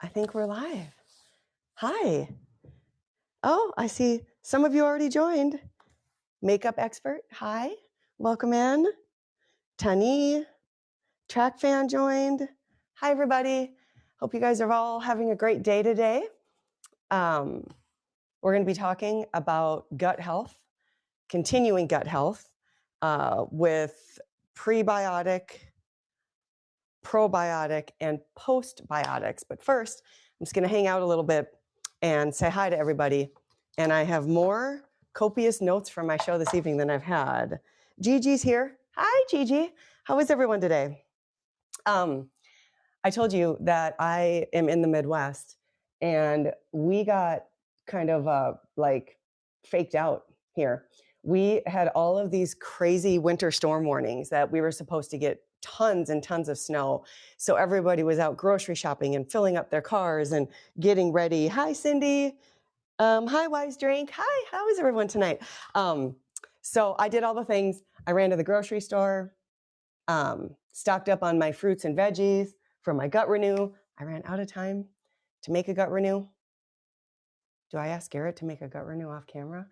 I think we're live. Hi. Oh, I see some of you already joined. Makeup expert, hi. Welcome in. Tani, track fan joined. Hi, everybody. Hope you guys are all having a great day today. We're going to be talking about gut health, continuing gut health with prebiotic, probiotic, and postbiotics. But first, I'm just going to hang out a little bit and say hi to everybody. And I have more copious notes from my show this evening than I've had. Gigi's here. Hi, Gigi. How is everyone today? I told you that I am in the Midwest, and we got kind of like faked out here. We had all of these crazy winter storm warnings that we were supposed to get tons and tons of snow. So everybody was out grocery shopping and filling up their cars and getting ready. Hi, Cindy. Hi, Wise Drink. Hi, how is everyone tonight? So I did all the things. I ran to the grocery store, stocked up on my fruits and veggies for my gut renew. I ran out of time to make a gut renew. Do I ask Garrett to make a gut renew off camera?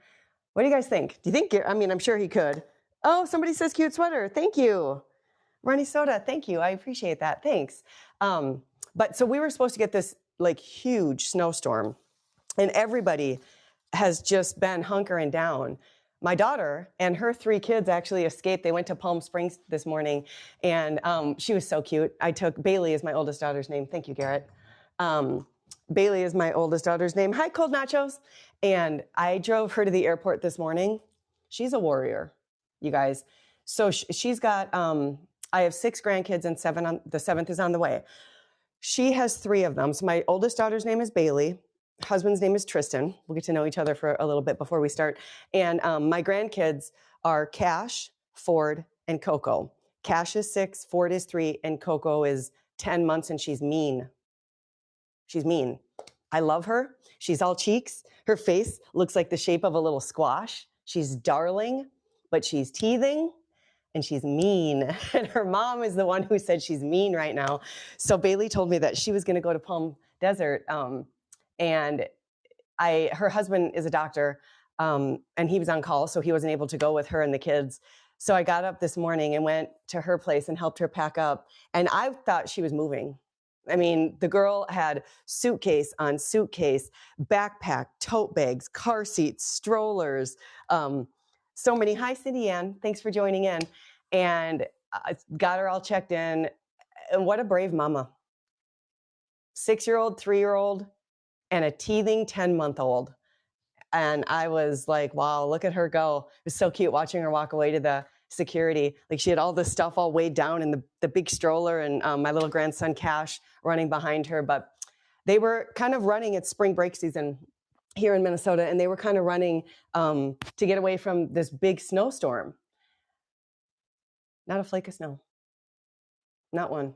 What do you guys think? Do you think Garrett, I'm sure he could. Oh, somebody says cute sweater. Thank you. Runny Soda, thank you. I appreciate that. Thanks. But so we were supposed to get this like huge snowstorm, and everybody has just been hunkering down. My daughter and her 3 kids actually escaped. They went to Palm Springs this morning, and she was so cute. I took Bailey as my oldest daughter's name. Thank you, Garrett. Bailey is my oldest daughter's name. Hi, Cold Nachos. And I drove her to the airport this morning. She's a warrior, you guys. So she's got, I have 6 grandkids and the 7th is on the way. She has 3 of them. So my oldest daughter's name is Bailey. Husband's name is Tristan. We'll get to know each other for a little bit before we start. And my grandkids are Cash, Ford, and Coco. Cash is 6, Ford is 3, and Coco is 10 months, and she's mean. She's mean. I love her. She's all cheeks. Her face looks like the shape of a little squash. She's darling, but she's teething. And she's mean. And her mom is the one who said she's mean right now. So Bailey told me that she was going to go to Palm Desert. And her husband is a doctor, and he was on call, so he wasn't able to go with her and the kids. So I got up this morning and went to her place and helped her pack up. And I thought she was moving. I mean, the girl had suitcase on suitcase, backpack, tote bags, car seats, strollers, so many. Hi, Cindy Ann. Thanks for joining in. And I got her all checked in. And what a brave mama. 6-year-old, 3-year-old, and a teething 10-month-old. And I was like, wow, look at her go. It was so cute watching her walk away to the security. Like she had all this stuff all weighed down in the big stroller, and my little grandson Cash running behind her. But they were kind of running at spring break season here in Minnesota, and they were kind of running to get away from this big snowstorm. Not a flake of snow. Not one.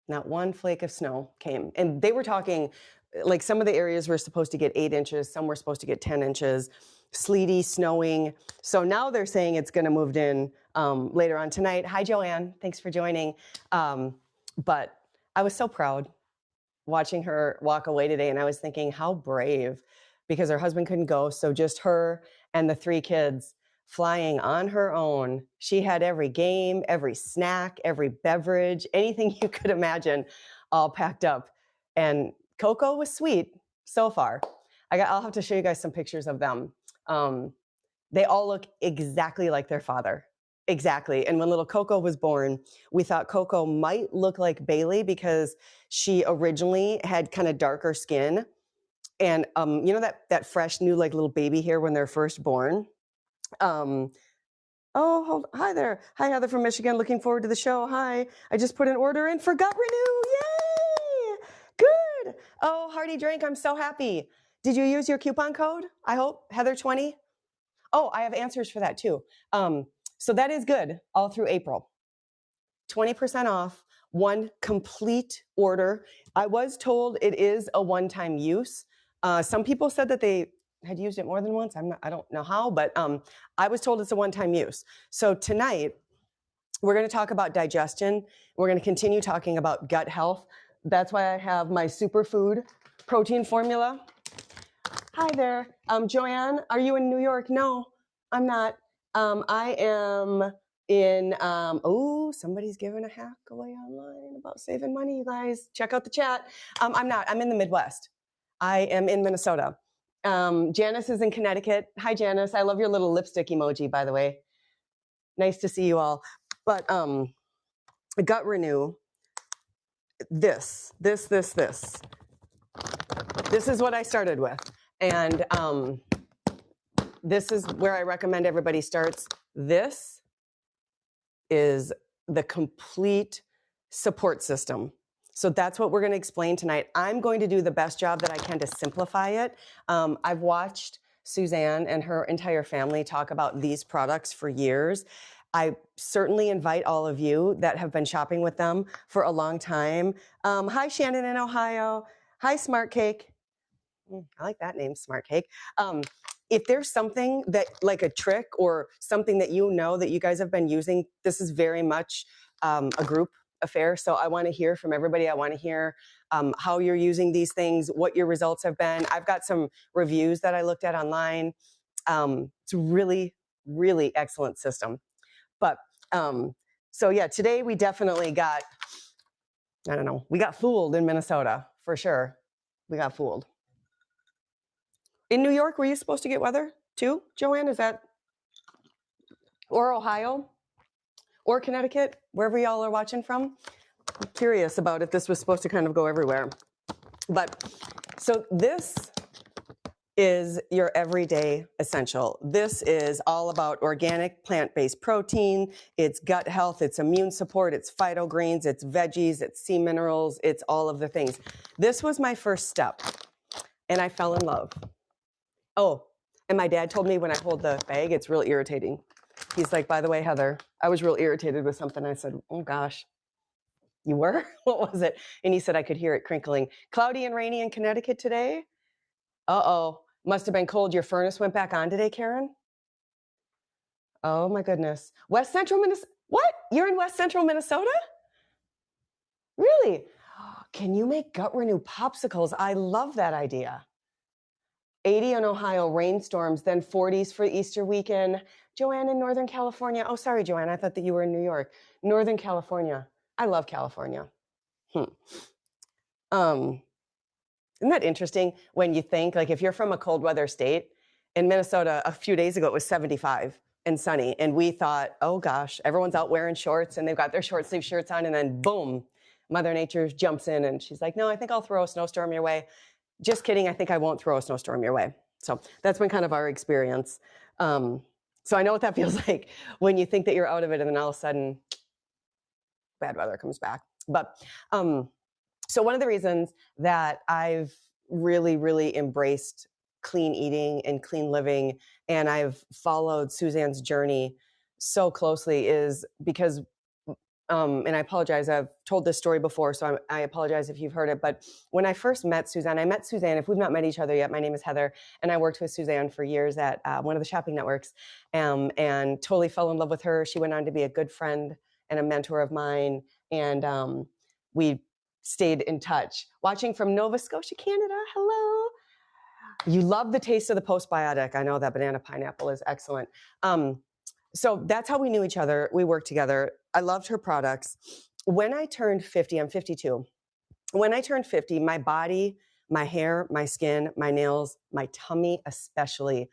Not one flake of snow came. And they were talking, like some of the areas were supposed to get 8 inches, some were supposed to get 10 inches, sleety, snowing. So now they're saying it's going to move in later on tonight. Hi, Joanne. Thanks for joining. But I was so proud watching her walk away today, and I was thinking how brave, because her husband couldn't go. So just her and the 3 kids flying on her own. She had every game, every snack, every beverage, anything you could imagine, all packed up. And Coco was sweet so far. I'll have to show you guys some pictures of them. They all look exactly like their father. Exactly. And when little Coco was born, we thought Coco might look like Bailey because she originally had kind of darker skin. And you know that fresh new like little baby hair when they're first born? Hi there. Hi, Heather from Michigan. Looking forward to the show. Hi. I just put an order in for Gut Renew. Yay! Good. Oh, Hearty Drink, I'm so happy. Did you use your coupon code? I hope, Heather20. Oh, I have answers for that too. So that is good all through April. 20% off, one complete order. I was told it is a one-time use. Some people said that they had used it more than once. I don't know how, but I was told it's a one-time use. So tonight, we're going to talk about digestion. We're going to continue talking about gut health. That's why I have my superfood protein formula. Hi there. Joanne, are you in New York? No, I'm not. I am in, somebody's giving a hack away online about saving money, you guys. Check out the chat. I'm not. I'm in the Midwest. I am in Minnesota. Janice is in Connecticut. Hi, Janice. I love your little lipstick emoji, by the way. Nice to see you all. But Gut Renew, this is what I started with. And this is where I recommend everybody starts. This is the complete support system. So that's what we're going to explain tonight. I'm going to do the best job that I can to simplify it. I've watched Suzanne and her entire family talk about these products for years. I certainly invite all of you that have been shopping with them for a long time. Hi, Shannon in Ohio. Hi, Smart Cake. I like that name, Smart Cake. If there's something that, like a trick or something that you know that you guys have been using, this is very much a group affair. So I want to hear from everybody. I want to hear how you're using these things, what your results have been. I've got some reviews that I looked at online. It's a really, really excellent system. But so yeah, today we definitely got, I don't know, we got fooled in Minnesota for sure. We got fooled. In New York, were you supposed to get weather too, Joanne? Is that, or Ohio, or Connecticut, wherever y'all are watching from? I'm curious about if this was supposed to kind of go everywhere. But so this is your everyday essential. This is all about organic plant-based protein. It's gut health, it's immune support, it's phytogreens, it's veggies, it's sea minerals, it's all of the things. This was my first step, and I fell in love. Oh, and my dad told me when I hold the bag, it's real irritating. He's like, by the way, Heather, I was real irritated with something. I said, oh gosh, you were? What was it? And he said, I could hear it crinkling. Cloudy and rainy in Connecticut today? Uh-oh, must have been cold. Your furnace went back on today, Karen? Oh my goodness. West Central Minnesota? What? You're in West Central Minnesota? Really? Can you make Gut Renew popsicles? I love that idea. 80 in Ohio, rainstorms, then 40s for Easter weekend. Joanne in Northern California. Oh, sorry, Joanne. I thought that you were in New York. Northern California. I love California. Isn't that interesting when you think, like, if you're from a cold weather state, in Minnesota, a few days ago, it was 75 and sunny. And we thought, oh gosh, everyone's out wearing shorts and they've got their short sleeve shirts on. And then boom, Mother Nature jumps in and she's like, no, I think I'll throw a snowstorm your way. Just kidding, I think I won't throw a snowstorm your way. So that's been kind of our experience. So I know what that feels like when you think that you're out of it and then all of a sudden, bad weather comes back. But so one of the reasons that I've really, really embraced clean eating and clean living, and I've followed Suzanne's journey so closely is because and I apologize, I've told this story before, so I apologize if you've heard it, but when I first met Suzanne, if we've not met each other yet, my name is Heather, and I worked with Suzanne for years at one of the shopping networks, and totally fell in love with her. She went on to be a good friend and a mentor of mine, and we stayed in touch. Watching from Nova Scotia, Canada, hello. You love the taste of the postbiotic. I know that banana pineapple is excellent. So that's how we knew each other. We worked together. I loved her products. When I turned 50, I'm 52. When I turned 50, my body, my hair, my skin, my nails, my tummy especially,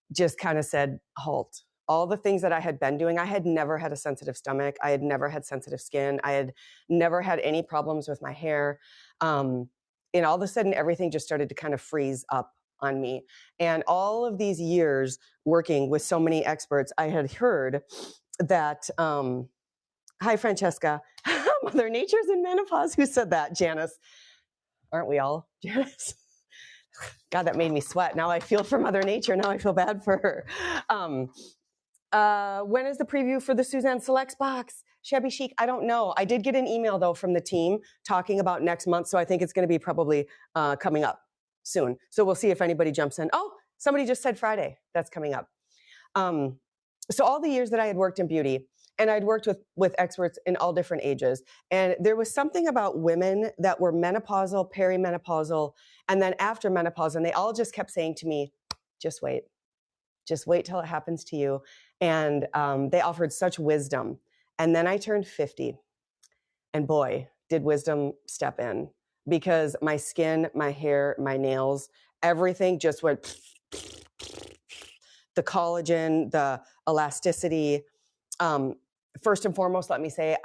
just kind of said, halt. All the things that I had been doing, I had never had a sensitive stomach. I had never had sensitive skin. I had never had any problems with my hair. And all of a sudden, everything just started to kind of freeze up on me. And all of these years working with so many experts, I had heard that, hi, Francesca, Mother Nature's in menopause. Who said that? Janice. Aren't we all, Janice? God, that made me sweat. Now I feel for Mother Nature. Now I feel bad for her. When is the preview for the Suzanne Selects box? Shabby Chic, I don't know. I did get an email, though, from the team talking about next month, so I think it's going to be probably coming up soon. So we'll see if anybody jumps in. Oh, somebody just said Friday. That's coming up. So all the years that I had worked in beauty, And I'd worked with experts in all different ages. And there was something about women that were menopausal, perimenopausal, and then after menopause. And they all just kept saying to me, just wait till it happens to you. And they offered such wisdom. And then I turned 50. And boy, did wisdom step in, because my skin, my hair, my nails, everything just went, the collagen, the elasticity. First and foremost, let me say,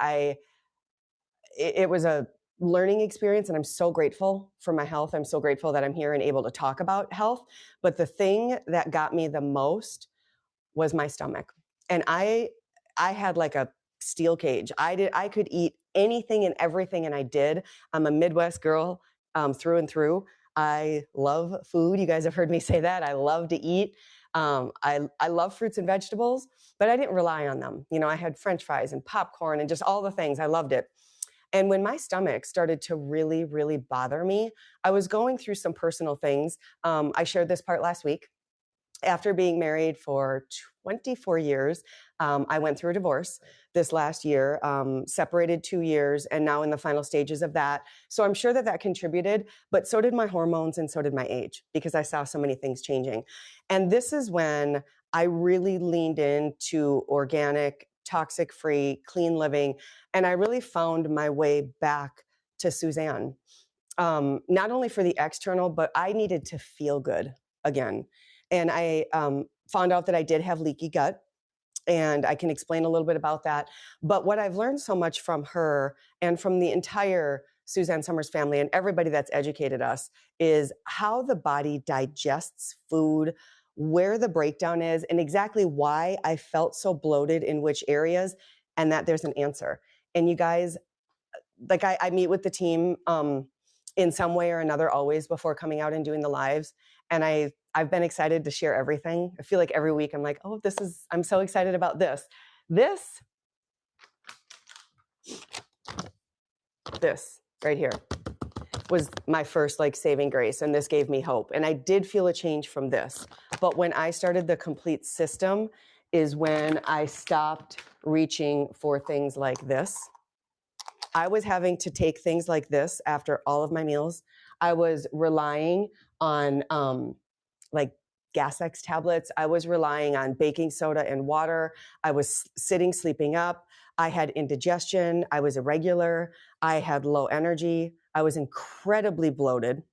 it was a learning experience, and I'm so grateful for my health. I'm so grateful that I'm here and able to talk about health. But the thing that got me the most was my stomach. And I had like a steel cage. I could eat anything and everything, and I did. I'm a Midwest girl through and through. I love food. You guys have heard me say that. I love to eat. I love fruits and vegetables, but I didn't rely on them. You know, I had French fries and popcorn and just all the things. I loved it. And when my stomach started to really, really bother me, I was going through some personal things. I shared this part last week. After being married for 24 years, I went through a divorce this last year, separated 2 years, and now in the final stages of that. So I'm sure that contributed, but so did my hormones and so did my age, because I saw so many things changing. And this is when I really leaned into organic, toxic-free, clean living, and I really found my way back to Suzanne. Not only for the external, but I needed to feel good again. And I found out that I did have leaky gut, and I can explain a little bit about that. But what I've learned so much from her and from the entire Suzanne Somers family and everybody that's educated us is how the body digests food, where the breakdown is, and exactly why I felt so bloated in which areas, and that there's an answer. And you guys, like I meet with the team in some way or another always before coming out and doing the lives. And I've been excited to share everything. I feel like every week I'm like, oh, I'm so excited about this. This right here was my first like saving grace. And this gave me hope. And I did feel a change from this. But when I started the complete system is when I stopped reaching for things like this. I was having to take things like this after all of my meals. I was relying on like Gas-X tablets. I was relying on baking soda and water. I was sitting, sleeping up. I had indigestion. I was irregular. I had low energy. I was incredibly bloated.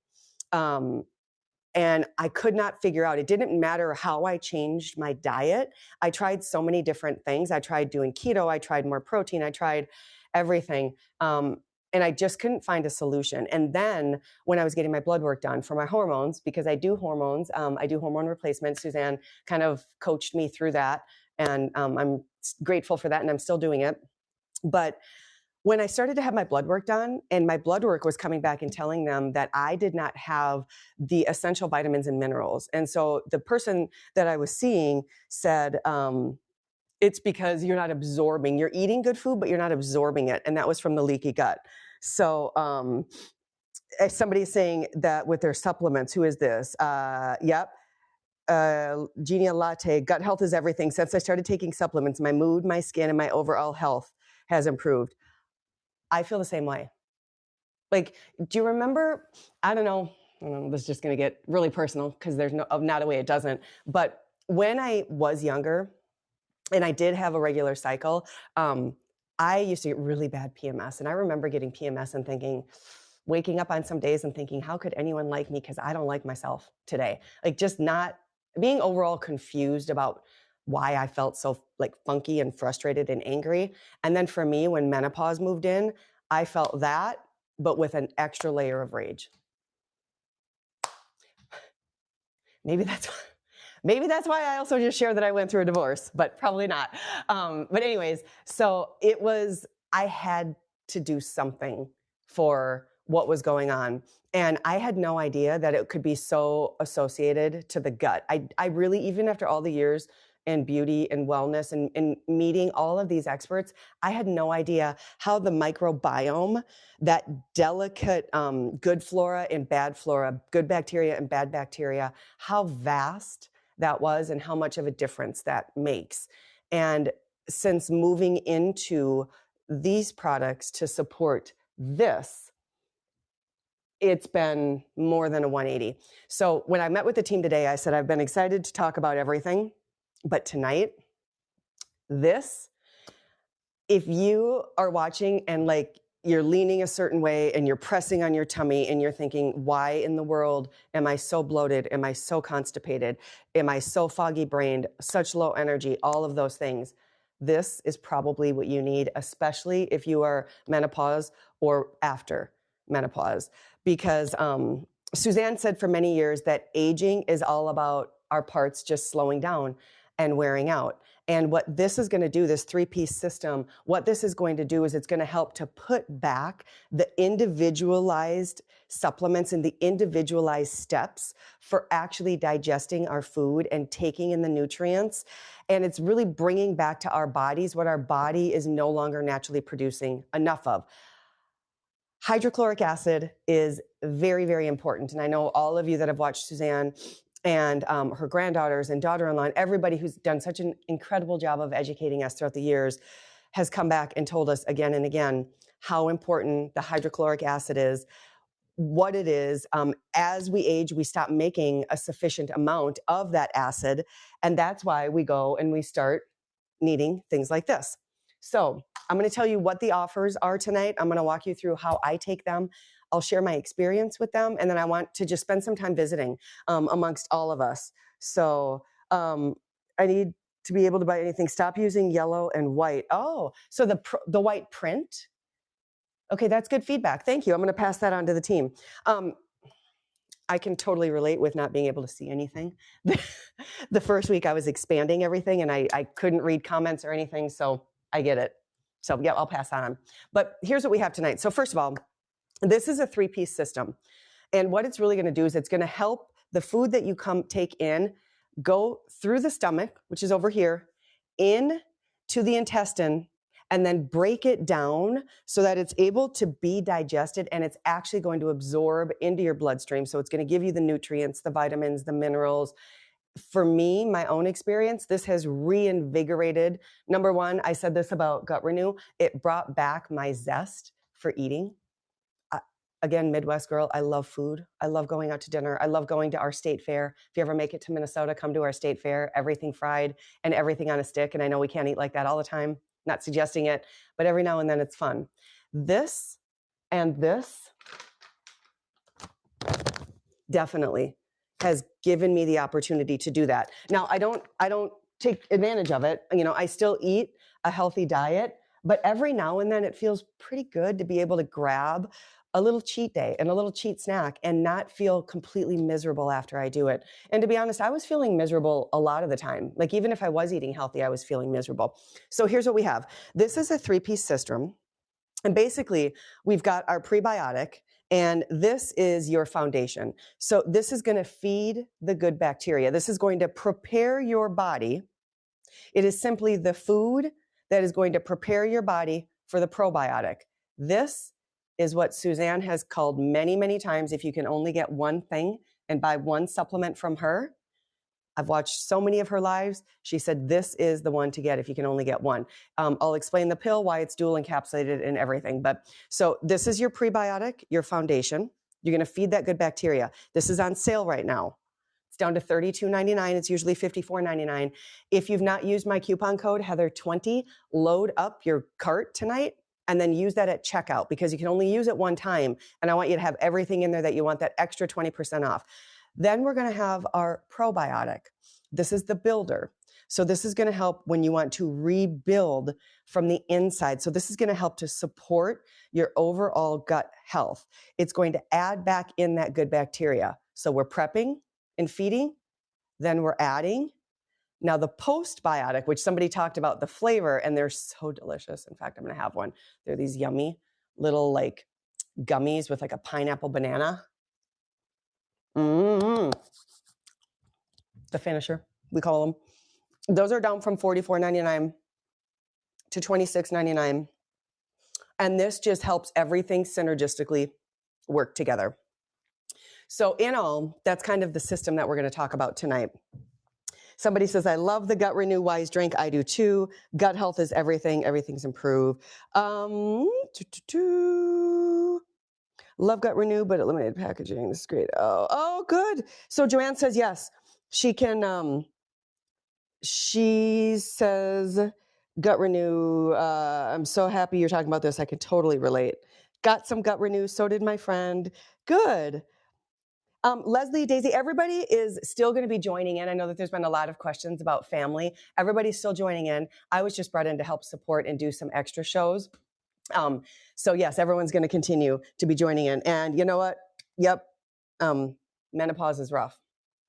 And I could not figure out, it didn't matter how I changed my diet. I tried so many different things. I tried doing keto. I tried more protein. I tried everything. And I just couldn't find a solution. And then when I was getting my blood work done for my hormones, because I do hormones, I do hormone replacement. Suzanne kind of coached me through that. And I'm grateful for that. And I'm still doing it. But when I started to have my blood work done, and my blood work was coming back and telling them that I did not have the essential vitamins and minerals. And so the person that I was seeing said, it's because you're not absorbing. You're eating good food, but you're not absorbing it. And that was from the leaky gut. So somebody's saying that with their supplements. Who is this? Yep. Genia Latte, gut health is everything. Since I started taking supplements, my mood, my skin, and my overall health has improved. I feel the same way. Like, do you remember, I don't know, this is just going to get really personal because there's not a way it doesn't. But when I was younger and I did have a regular cycle, I used to get really bad PMS. And I remember getting PMS and thinking, waking up on some days and thinking, how could anyone like me? Because I don't like myself today. Like, just not being overall confused about why I felt so like funky and frustrated and angry. And then for me, when menopause moved in, I felt that, but with an extra layer of rage. Maybe that's why I also just shared that I went through a divorce, but probably not. But anyways, so I had to do something for what was going on. And I had no idea that it could be so associated to the gut. I really, even after all the years in beauty and wellness and meeting all of these experts, I had no idea how the microbiome, that delicate good flora and bad flora, good bacteria and bad bacteria, how vast that was and how much of a difference that makes. And since moving into these products to support this, it's been more than a 180. So when I met with the team today, I said, I've been excited to talk about everything, but tonight, this, if you are watching and like you're leaning a certain way and you're pressing on your tummy and you're thinking, why in the world am I so bloated? Am I so constipated? Am I so foggy brained, such low energy, all of those things? This is probably what you need, especially if you are menopause or after menopause. Because Suzanne said for many years that aging is all about our parts just slowing down and wearing out. And what this is going to do, this 3-piece system, what this is going to do is it's going to help to put back the individualized supplements and the individualized steps for actually digesting our food and taking in the nutrients. And it's really bringing back to our bodies what our body is no longer naturally producing enough of. Hydrochloric acid is very, very important. And I know all of you that have watched Suzanne and her granddaughters and daughter-in-law and everybody who's done such an incredible job of educating us throughout the years has come back and told us again and again how important the hydrochloric acid is, what it is. As we age, we stop making a sufficient amount of that acid. And that's why we go and we start needing things like this. So I'm going to tell you what the offers are tonight. I'm going to walk you through how I take them. I'll share my experience with them. And then I want to just spend some time visiting amongst all of us. So I need to be able to buy anything. Stop using yellow and white. Oh, so the white print. Okay, that's good feedback. Thank you. I'm going to pass that on to the team. I can totally relate with not being able to see anything. The first week I was expanding everything and I couldn't read comments or anything. So I get it. So yeah, I'll pass that on. But here's what we have tonight. So first of all, this is a 3-piece system. And what it's really going to do is it's going to help the food that you take in go through the stomach, which is over here, in to the intestine, and then break it down so that it's able to be digested and it's actually going to absorb into your bloodstream. So it's going to give you the nutrients, the vitamins, the minerals. For me, my own experience, this has reinvigorated. Number one, I said this about Gut Renew. It brought back my zest for eating. Again, Midwest girl, I love food. I love going out to dinner. I love going to our state fair. If you ever make it to Minnesota, come to our state fair, everything fried and everything on a stick. And I know we can't eat like that all the time, not suggesting it, but every now and then it's fun. This and this definitely has given me the opportunity to do that. Now, I don't take advantage of it. You know, I still eat a healthy diet, but every now and then it feels pretty good to be able to grab a little cheat day and a little cheat snack and not feel completely miserable after I do it. And to be honest, I was feeling miserable a lot of the time. Like even if I was eating healthy, I was feeling miserable. So here's what we have. This is a 3-piece system. And basically we've got our prebiotic and this is your foundation. So this is going to feed the good bacteria. This is going to prepare your body. It is simply the food that is going to prepare your body for the probiotic. This is what Suzanne has called many, many times. If you can only get one thing and buy one supplement from her, I've watched so many of her lives. She said, this is the one to get if you can only get one. I'll explain the pill, why it's dual encapsulated and everything. But so this is your prebiotic, your foundation. You're going to feed that good bacteria. This is on sale right now. It's down to $32.99. It's usually $54.99. If you've not used my coupon code, Heather20, load up your cart tonight and then use that at checkout because you can only use it one time. And I want you to have everything in there that you want, that extra 20% off. Then we're going to have our probiotic. This is the builder. So this is going to help when you want to rebuild from the inside. So this is going to help to support your overall gut health. It's going to add back in that good bacteria. So we're prepping and feeding, then we're adding. Now the postbiotic, which somebody talked about the flavor, and they're so delicious. In fact, I'm going to have one. They're these yummy little like gummies with like a pineapple banana. The finisher, we call them. Those are down from $44.99 to $26.99. And this just helps everything synergistically work together. So in all, that's kind of the system that we're going to talk about tonight. Somebody says, I love the Gut Renew Wise drink. I do too. Gut health is everything. Everything's improved. Love Gut Renew, but eliminated packaging. This is great. Oh, good. So Joanne says, yes, she can, she says, Gut Renew. I'm so happy you're talking about this. I can totally relate. Got some Gut Renew. So did my friend. Good. Leslie, Daisy, everybody is still going to be joining in. I know that there's been a lot of questions about family. Everybody's still joining in. I was just brought in to help support and do some extra shows. So yes, everyone's going to continue to be joining in. And you know what? Yep. Menopause is rough.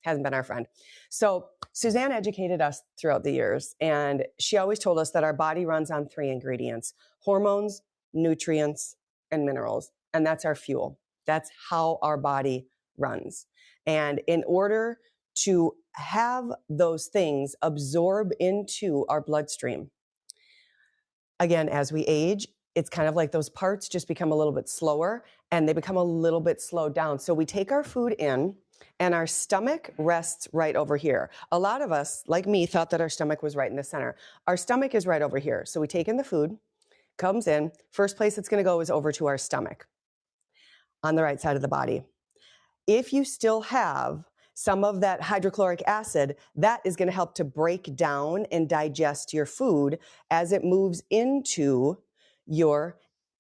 Hasn't been our friend. So Suzanne educated us throughout the years, and she always told us that our body runs on 3 ingredients: hormones, nutrients, and minerals. And that's our fuel. That's how our body runs. And in order to have those things absorb into our bloodstream, again, as we age, it's kind of like those parts just become a little bit slower and they become a little bit slowed down. So we take our food in and our stomach rests right over here. A lot of us, like me, thought that our stomach was right in the center. Our stomach is right over here. So we take in the food, comes in, first place it's going to go is over to our stomach on the right side of the body. If you still have some of that hydrochloric acid, that is going to help to break down and digest your food as it moves into your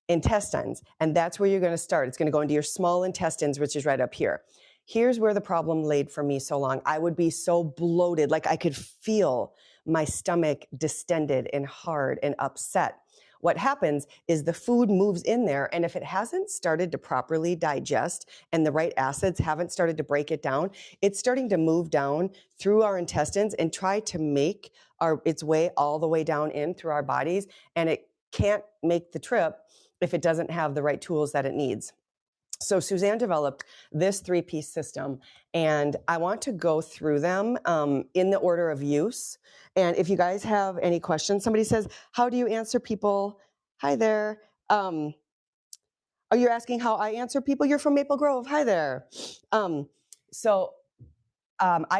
intestines. And that's where you're going to start. It's going to go into your small intestines, which is right up here. Here's where the problem laid for me so long. I would be so bloated, like I could feel my stomach distended and hard and upset. What happens is the food moves in there, and if it hasn't started to properly digest and the right acids haven't started to break it down, it's starting to move down through our intestines and try to make its way all the way down in through our bodies, and it can't make the trip if it doesn't have the right tools that it needs. So Suzanne developed this 3-piece system, and I want to go through them in the order of use. And if you guys have any questions, somebody says, how do you answer people? Hi there. Are you asking how I answer people? You're from Maple Grove. Hi there. I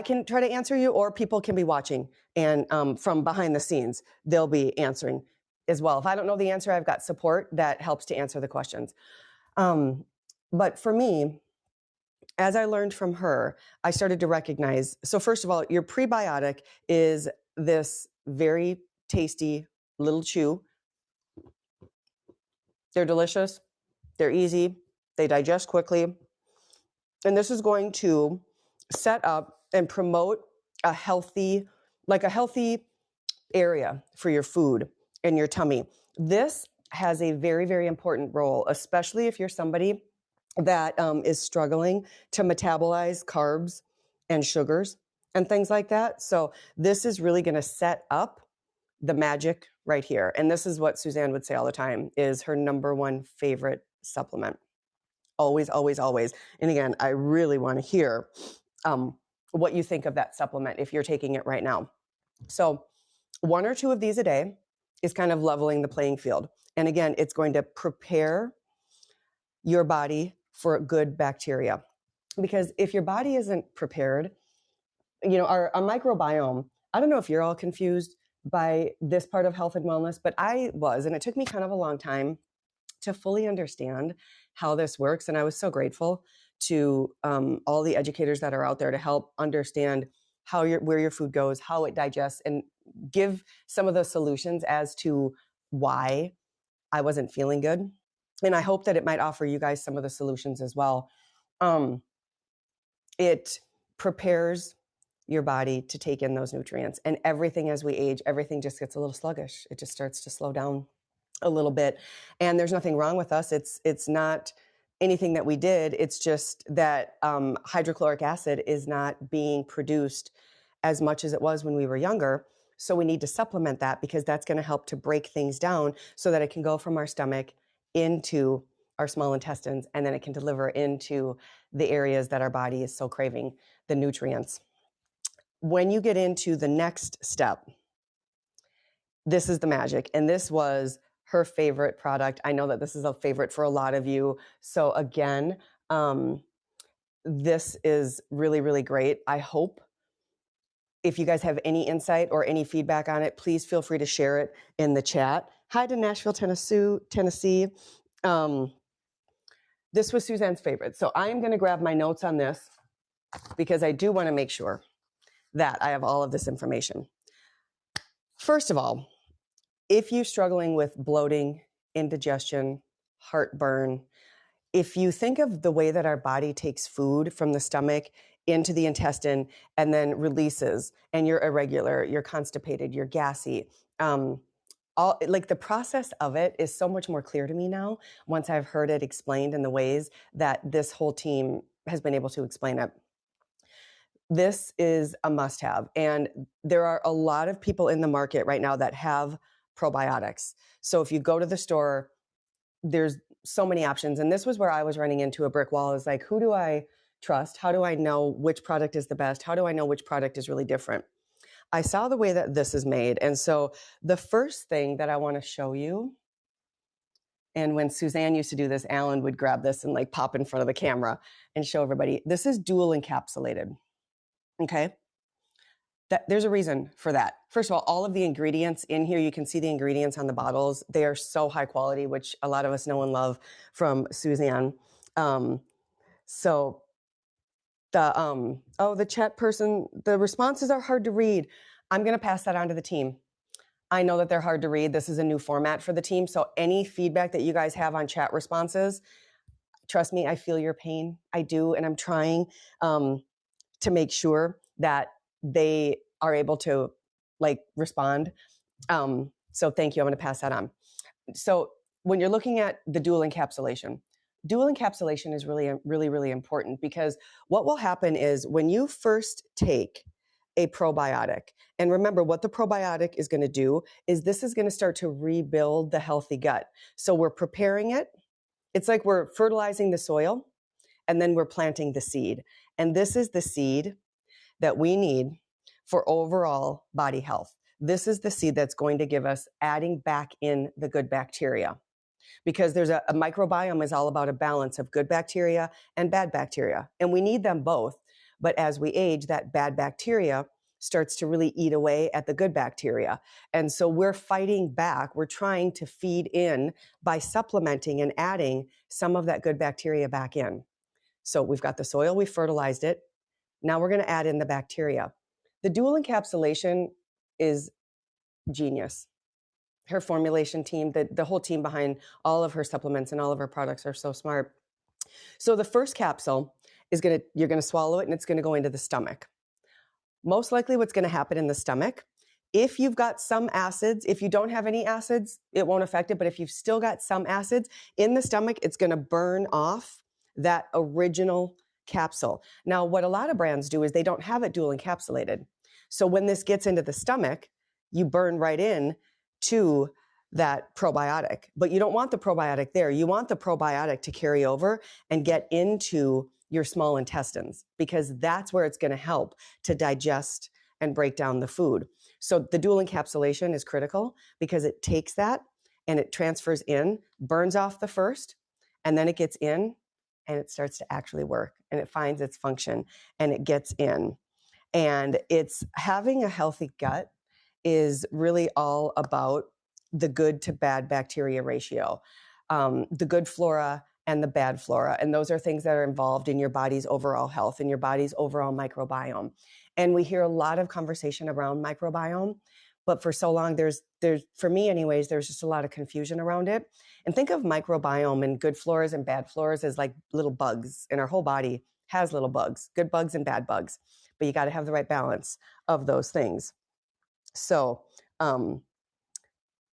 can try to answer you, or people can be watching, and from behind the scenes, they'll be answering as well. If I don't know the answer, I've got support that helps to answer the questions. But for me, as I learned from her, I started to recognize, so first of all, your prebiotic is this very tasty little chew. They're delicious. They're easy. They digest quickly. And this is going to set up and promote a healthy area for your food in your tummy. This has a very, very important role, especially if you're somebody that is struggling to metabolize carbs and sugars and things like that. So this is really going to set up the magic right here. And this is what Suzanne would say all the time is her number one favorite supplement. Always, always, always. And again, I really want to hear what you think of that supplement if you're taking it right now. So 1 or 2 of these a day is kind of leveling the playing field. And again, it's going to prepare your body for good bacteria. Because if your body isn't prepared, our microbiome, I don't know if you're all confused by this part of health and wellness, but I was, and it took me kind of a long time to fully understand how this works. And I was so grateful to all the educators that are out there to help understand where your food goes, how it digests, and give some of the solutions as to why I wasn't feeling good. And I hope that it might offer you guys some of the solutions as well. It prepares your body to take in those nutrients. And everything as we age, everything just gets a little sluggish. It just starts to slow down a little bit. And there's nothing wrong with us. It's not anything that we did. It's just that hydrochloric acid is not being produced as much as it was when we were younger. So we need to supplement that because that's going to help to break things down so that it can go from our stomach into our small intestines, and then it can deliver into the areas that our body is so craving, the nutrients. When you get into the next step, this is the magic. And this was her favorite product. I know that this is a favorite for a lot of you. So again, this is really, really great. I hope If you guys have any insight or any feedback on it, please feel free to share it in the chat. Hi to Nashville, Tennessee. This was Suzanne's favorite. So I am going to grab my notes on this because I do want to make sure that I have all of this information. First of all, if you're struggling with bloating, indigestion, heartburn, if you think of the way that our body takes food from the stomach into the intestine and then releases, and you're irregular, you're constipated, you're gassy, like the process of it is so much more clear to me now once I've heard it explained in the ways that this whole team has been able to explain it. This is a must-have, and there are a lot of people in the market right now that have probiotics. So if you go to the store, there's so many options, and this was where I was running into a brick wall. Is like, who do I trust? How do I know which product is the best? How do I know which product is really different? I saw the way that this is made, and so the first thing that I want to show you, and when Suzanne used to do this, Alan would grab this and like pop in front of the camera and show everybody. This is dual encapsulated. Okay. There's a reason for that. First of all of the ingredients in here, you can see the ingredients on the bottles. They are so high quality, which a lot of us know and love from Suzanne. So the chat person, the responses are hard to read. I'm going to pass that on to the team. I know that they're hard to read. This is a new format for the team. So any feedback that you guys have on chat responses, trust me, I feel your pain. I do. And I'm trying, to make sure that they are able to like respond. So thank you. I'm going to pass that on. So when you're looking at the dual encapsulation is really, really, really important, because what will happen is when you first take a probiotic, and remember what the probiotic is going to do is this is going to start to rebuild the healthy gut. So we're preparing it. It's like we're fertilizing the soil and then we're planting the seed. And this is the seed that we need for overall body health. This is the seed that's going to give us adding back in the good bacteria, because there's a microbiome is all about a balance of good bacteria and bad bacteria. And we need them both. But as we age, that bad bacteria starts to really eat away at the good bacteria. And so we're fighting back. We're trying to feed in by supplementing and adding some of that good bacteria back in. So we've got the soil, we fertilized it. Now we're going to add in the bacteria. The dual encapsulation is genius. Her formulation team, the whole team behind all of her supplements and all of her products are so smart. So the first capsule is you're going to swallow it and it's going to go into the stomach. Most likely what's going to happen in the stomach, if you've got some acids, if you don't have any acids, it won't affect it. But if you've still got some acids in the stomach, it's going to burn off that original capsule. Now, what a lot of brands do is they don't have it dual encapsulated. So when this gets into the stomach, you burn right in to that probiotic. But you don't want the probiotic there. You want the probiotic to carry over and get into your small intestines, because that's where it's going to help to digest and break down the food. So the dual encapsulation is critical because it takes that and it transfers in, burns off the first, and then it gets in and it starts to actually work and it finds its function and it gets in. And it's having a healthy gut is really all about the good to bad bacteria ratio, the good flora and the bad flora. And those are things that are involved in your body's overall health and your body's overall microbiome. And we hear a lot of conversation around microbiome, but for so long, there's for me anyways, there's just a lot of confusion around it. And think of microbiome and good floras and bad floras as like little bugs, and our whole body has little bugs, good bugs and bad bugs, but you got to have the right balance of those things. So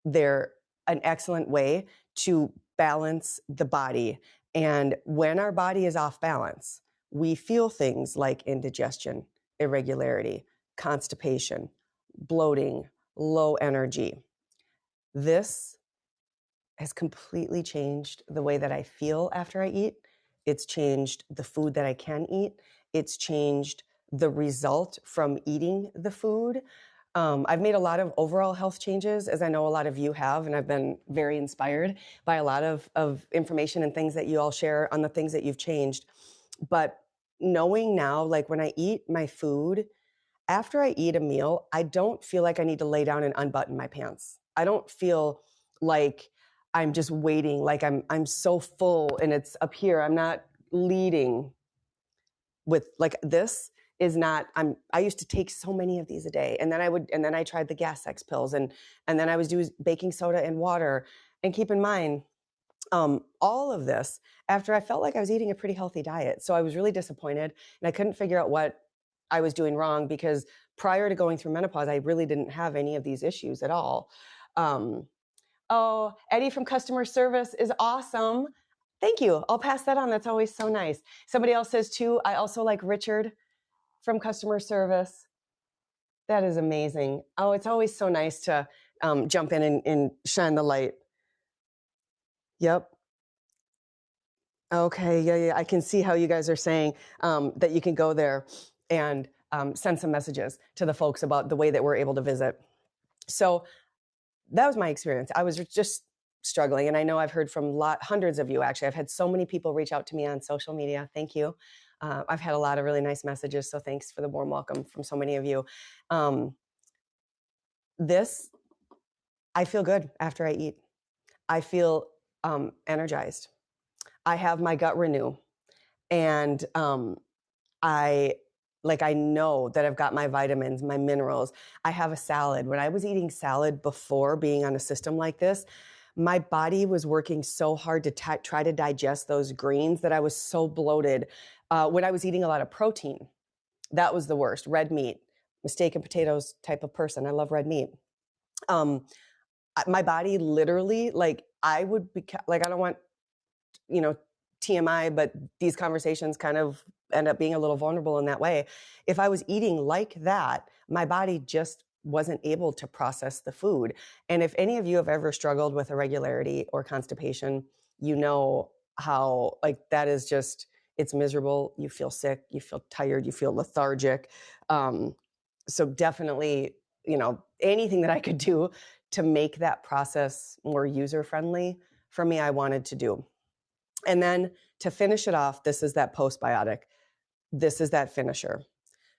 they're an excellent way to balance the body. And when our body is off balance, we feel things like indigestion, irregularity, constipation, bloating, low energy. This has completely changed the way that I feel after I eat. It's changed the food that I can eat. It's changed the result from eating the food. I've made a lot of overall health changes, as I know a lot of you have, and I've been very inspired by a lot of information and things that you all share on the things that you've changed. But knowing now, like when I eat my food after I eat a meal, I don't feel like I need to lay down and unbutton my pants. I don't feel like I'm just waiting, like I'm so full and it's up here. I'm not leading with like this is not I used to take so many of these a day, and then I tried the gas X pills, and then I was doing baking soda and water. And keep in mind, all of this after I felt like I was eating a pretty healthy diet. So I was really disappointed, and I couldn't figure out what I was doing wrong, because prior to going through menopause, I really didn't have any of these issues at all. Oh, Eddie from customer service is awesome. Thank you. I'll pass that on. That's always so nice. Somebody else says too, I also like Richard from customer service. That is amazing. Oh, it's always so nice to jump in and shine the light. Yep. Okay. Yeah. I can see how you guys are saying that you can go there and send some messages to the folks about the way that we're able to visit. So that was my experience. I was just struggling. And I know I've heard from hundreds of you, actually. I've had so many people reach out to me on social media. Thank you. I've had a lot of really nice messages. So thanks for the warm welcome from so many of you. I feel good after I eat. I feel energized. I have my gut renew. And I know that I've got my vitamins, my minerals. I have a salad. When I was eating salad before being on a system like this, my body was working so hard to try to digest those greens that I was so bloated. When I was eating a lot of protein, that was the worst. Red meat, steak and potatoes type of person. I love red meat. My body literally, I would be I don't want, TMI, but these conversations kind of end up being a little vulnerable in that way. If I was eating like that, my body just wasn't able to process the food. And if any of you have ever struggled with irregularity or constipation, you know how that is just, it's miserable. You feel sick, you feel tired, you feel lethargic. So definitely, anything that I could do to make that process more user-friendly for me, I wanted to do. And then to finish it off, this is that postbiotic. This is that finisher.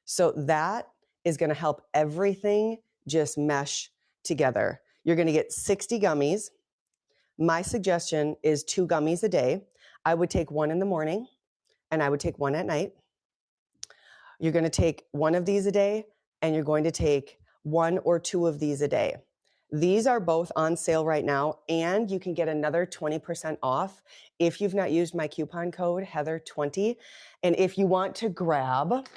So that is going to help everything just mesh together. You're going to get 60 gummies. My suggestion is 2 gummies a day. I would take 1 in the morning and I would take 1 at night. You're going to take 1 of these a day, and you're going to take 1 or 2 of these a day. These are both on sale right now, and you can get another 20% off if you've not used my coupon code Heather20. And if you want to grab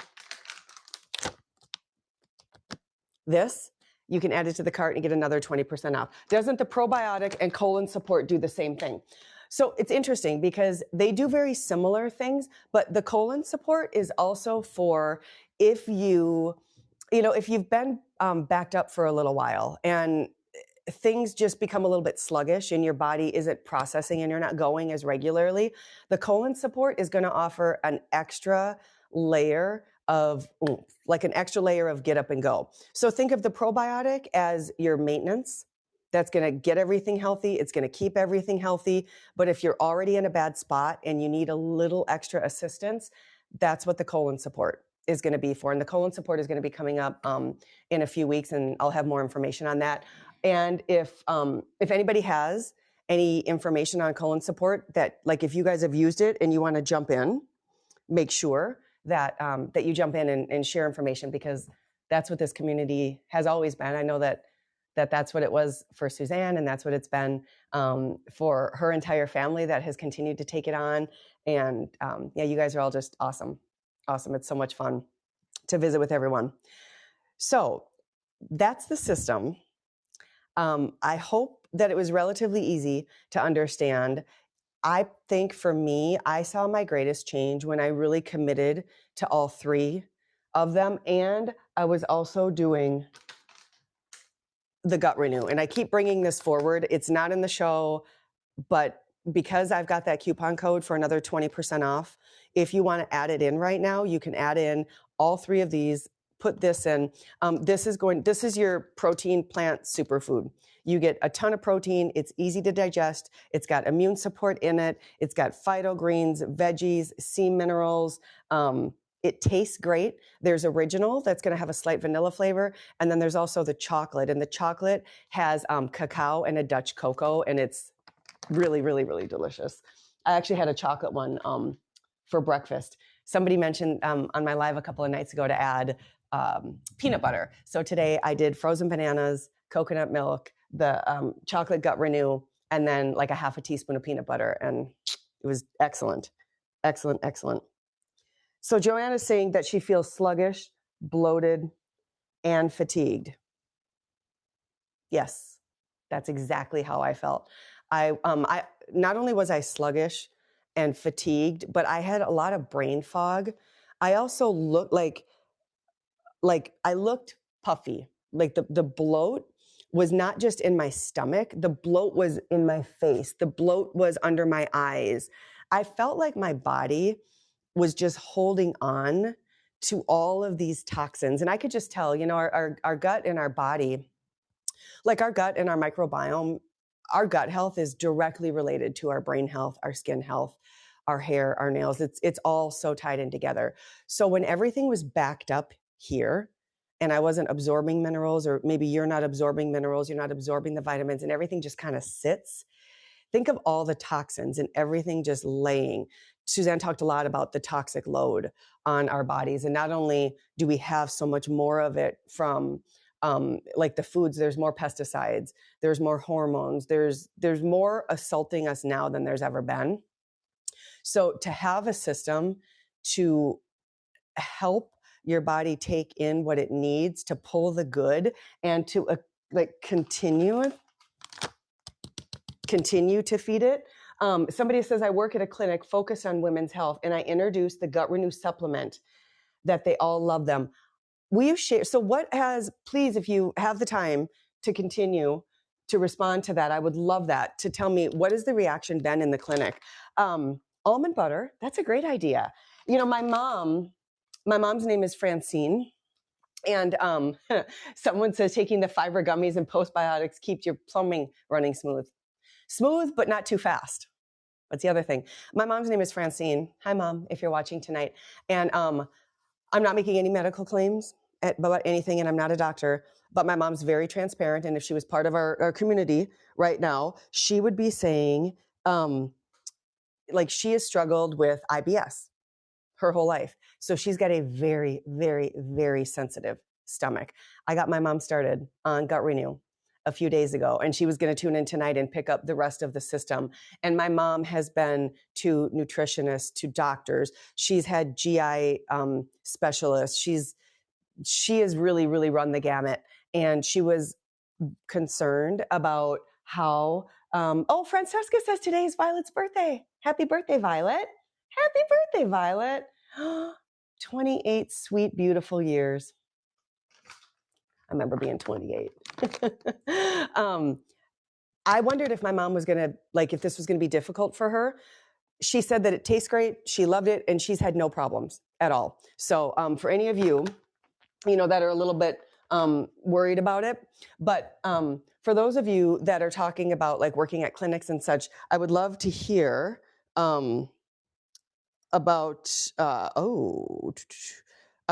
this, you can add it to the cart and get another 20% off. Doesn't the probiotic and colon support do the same thing? So it's interesting because they do very similar things, but the colon support is also for if you've been backed up for a little while and things just become a little bit sluggish and your body isn't processing and you're not going as regularly. The colon support is going to offer an extra layer of get up and go. So think of the probiotic as your maintenance. That's going to get everything healthy. It's going to keep everything healthy. But if you're already in a bad spot and you need a little extra assistance, that's what the colon support is going to be for. And the colon support is going to be coming up in a few weeks, and I'll have more information on that. And if anybody has any information on colon support that, if you guys have used it and you want to jump in, make sure that that you jump in and share information, because that's what this community has always been. I know that's what it was for Suzanne, and that's what it's been for her entire family that has continued to take it on. And you guys are all just awesome. Awesome. It's so much fun to visit with everyone. So that's the system. I hope that it was relatively easy to understand. I think for me, I saw my greatest change when I really committed to all 3 of them. And I was also doing the gut renew. And I keep bringing this forward. It's not in the show, but because I've got that coupon code for another 20% off, if you want to add it in right now, you can add in all 3 of these. Put this in. This is your protein plant superfood. You get a ton of protein. It's easy to digest. It's got immune support in it. It's got phyto greens, veggies, sea minerals. It tastes great. There's original that's going to have a slight vanilla flavor. And then there's also the chocolate. And the chocolate has cacao and a Dutch cocoa. And it's really, really, really delicious. I actually had a chocolate one for breakfast. Somebody mentioned on my live a couple of nights ago to add peanut butter. So today I did frozen bananas, coconut milk, the chocolate gut renew, and then like a half a teaspoon of peanut butter. And it was excellent. Excellent, excellent. So Joanna's saying that she feels sluggish, bloated, and fatigued. Yes, that's exactly how I felt. I not only was I sluggish and fatigued, but I had a lot of brain fog. I also looked like I looked puffy. Like the bloat was not just in my stomach, the bloat was in my face. The bloat was under my eyes. I felt like my body was just holding on to all of these toxins. And I could just tell, you know, our gut and our body, like our gut and our microbiome, our gut health is directly related to our brain health, our skin health, our hair, our nails. It's all so tied in together. So when everything was backed up here and I wasn't absorbing minerals, or maybe you're not absorbing minerals, you're not absorbing the vitamins, and everything just kind of sits, think of all the toxins and everything just laying. Suzanne talked a lot about the toxic load on our bodies. And not only do we have so much more of it from like the foods, there's more pesticides, there's more hormones, there's more assaulting us now than there's ever been. So to have a system to help your body take in what it needs to pull the good and to like continue to feed it. Somebody says, I work at a clinic focused on women's health, and I introduced the Gut Renew supplement that they all love them. Will you share? So please, if you have the time to continue to respond to that, I would love that, to tell me, what has the reaction been in the clinic? Almond butter, that's a great idea. You know, my mom's name is Francine. And someone says taking the fiber gummies and postbiotics keeps your plumbing running smooth. Smooth, but not too fast. That's the other thing. My mom's name is Francine. Hi, Mom, if you're watching tonight. And I'm not making any medical claims about anything, and I'm not a doctor, but my mom's very transparent. And if she was part of our community right now, she would be saying, like, she has struggled with IBS her whole life. So she's got a very, very, very sensitive stomach. I got my mom started on Gut Renew a few days ago, and she was going to tune in tonight and pick up the rest of the system. And my mom has been to nutritionists, to doctors. She's had GI specialists. She has really, really run the gamut. And she was concerned about how, Francesca says today is Violet's birthday. Happy birthday, Violet. Happy birthday, Violet. 28 sweet, beautiful years. I remember being 28. I wondered if my mom was going to, if this was going to be difficult for her. She said that it tastes great. She loved it, and she's had no problems at all. So for any of you, that are a little bit worried about it. But for those of you that are talking about working at clinics and such, I would love to hear about, I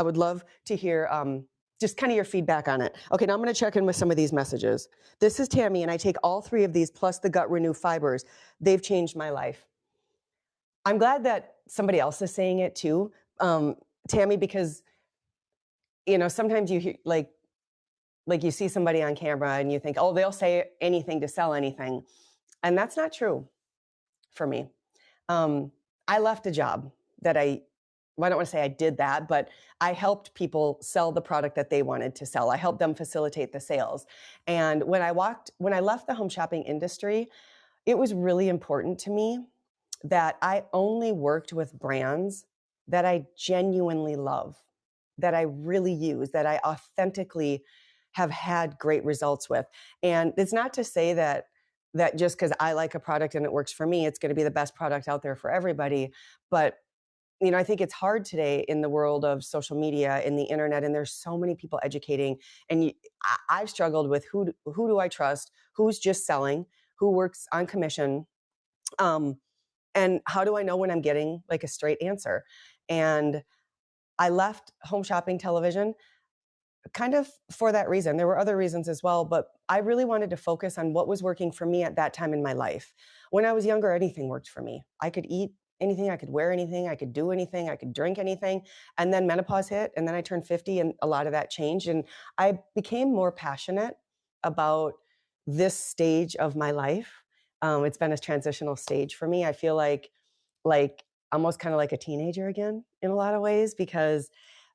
would love to hear just kind of your feedback on it. Okay, now I'm going to check in with some of these messages. This is Tammy, and I take all 3 of these plus the Gut Renew fibers. They've changed my life. I'm glad that somebody else is saying it too, Tammy, because sometimes you hear, you see somebody on camera and you think, oh, they'll say anything to sell anything. And that's not true for me. I left a job that I don't want to say I did that, but I helped people sell the product that they wanted to sell. I helped them facilitate the sales. And when I left the home shopping industry, it was really important to me that I only worked with brands that I genuinely love, that I really use, that I authentically have had great results with. And it's not to say that just because I like a product and it works for me, it's going to be the best product out there for everybody. But, I think it's hard today in the world of social media, in the internet, and there's so many people educating. And I've struggled with who do I trust, who's just selling, who works on commission, and how do I know when I'm getting a straight answer? And I left home shopping television kind of for that reason. There were other reasons as well, but I really wanted to focus on what was working for me at that time in my life. When I was younger, anything worked for me. I could eat anything, I could wear anything, I could do anything, I could drink anything. And then menopause hit, and then I turned 50, and a lot of that changed. And I became more passionate about this stage of my life. It's been a transitional stage for me. I feel like almost kind of like a teenager again in a lot of ways, because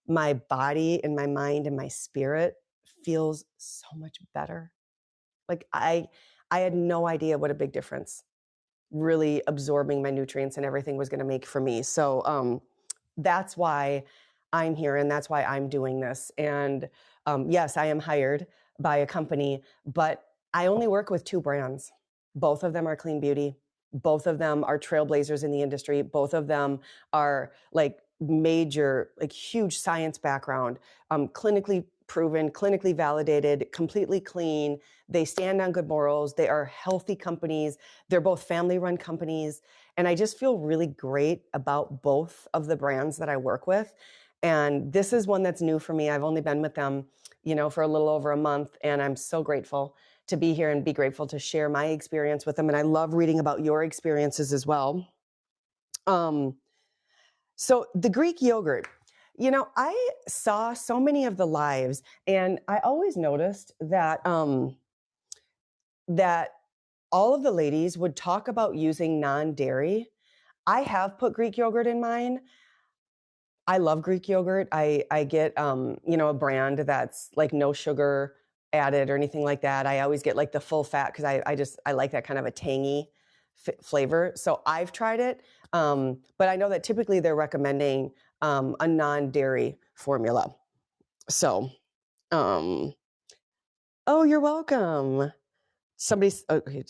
my body and my mind and my spirit feels so much better. Like I had no idea what a big difference really absorbing my nutrients and everything was going to make for me. So that's why I'm here, and that's why I'm doing this. And yes, I am hired by a company, but I only work with 2 brands. Both of them are clean beauty. Both of them are trailblazers in the industry. Both of them are like major, like huge science background, clinically proven, clinically validated, completely clean. They stand on good morals. They are healthy companies. They're both family-run companies. And I just feel really great about both of the brands that I work with. And this is one that's new for me. I've only been with them, for a little over a month. And I'm so grateful to be here and be grateful to share my experience with them. And I love reading about your experiences as well. So the Greek yogurt, I saw so many of the lives, and I always noticed that that all of the ladies would talk about using non-dairy. I have put Greek yogurt in mine. I love Greek yogurt. I get a brand that's like no sugar added or anything like that. I always get like the full fat because I like that kind of a tangy flavor. So I've tried it, but I know that typically they're recommending a non-dairy formula. So, oh, you're welcome. Somebody's okay.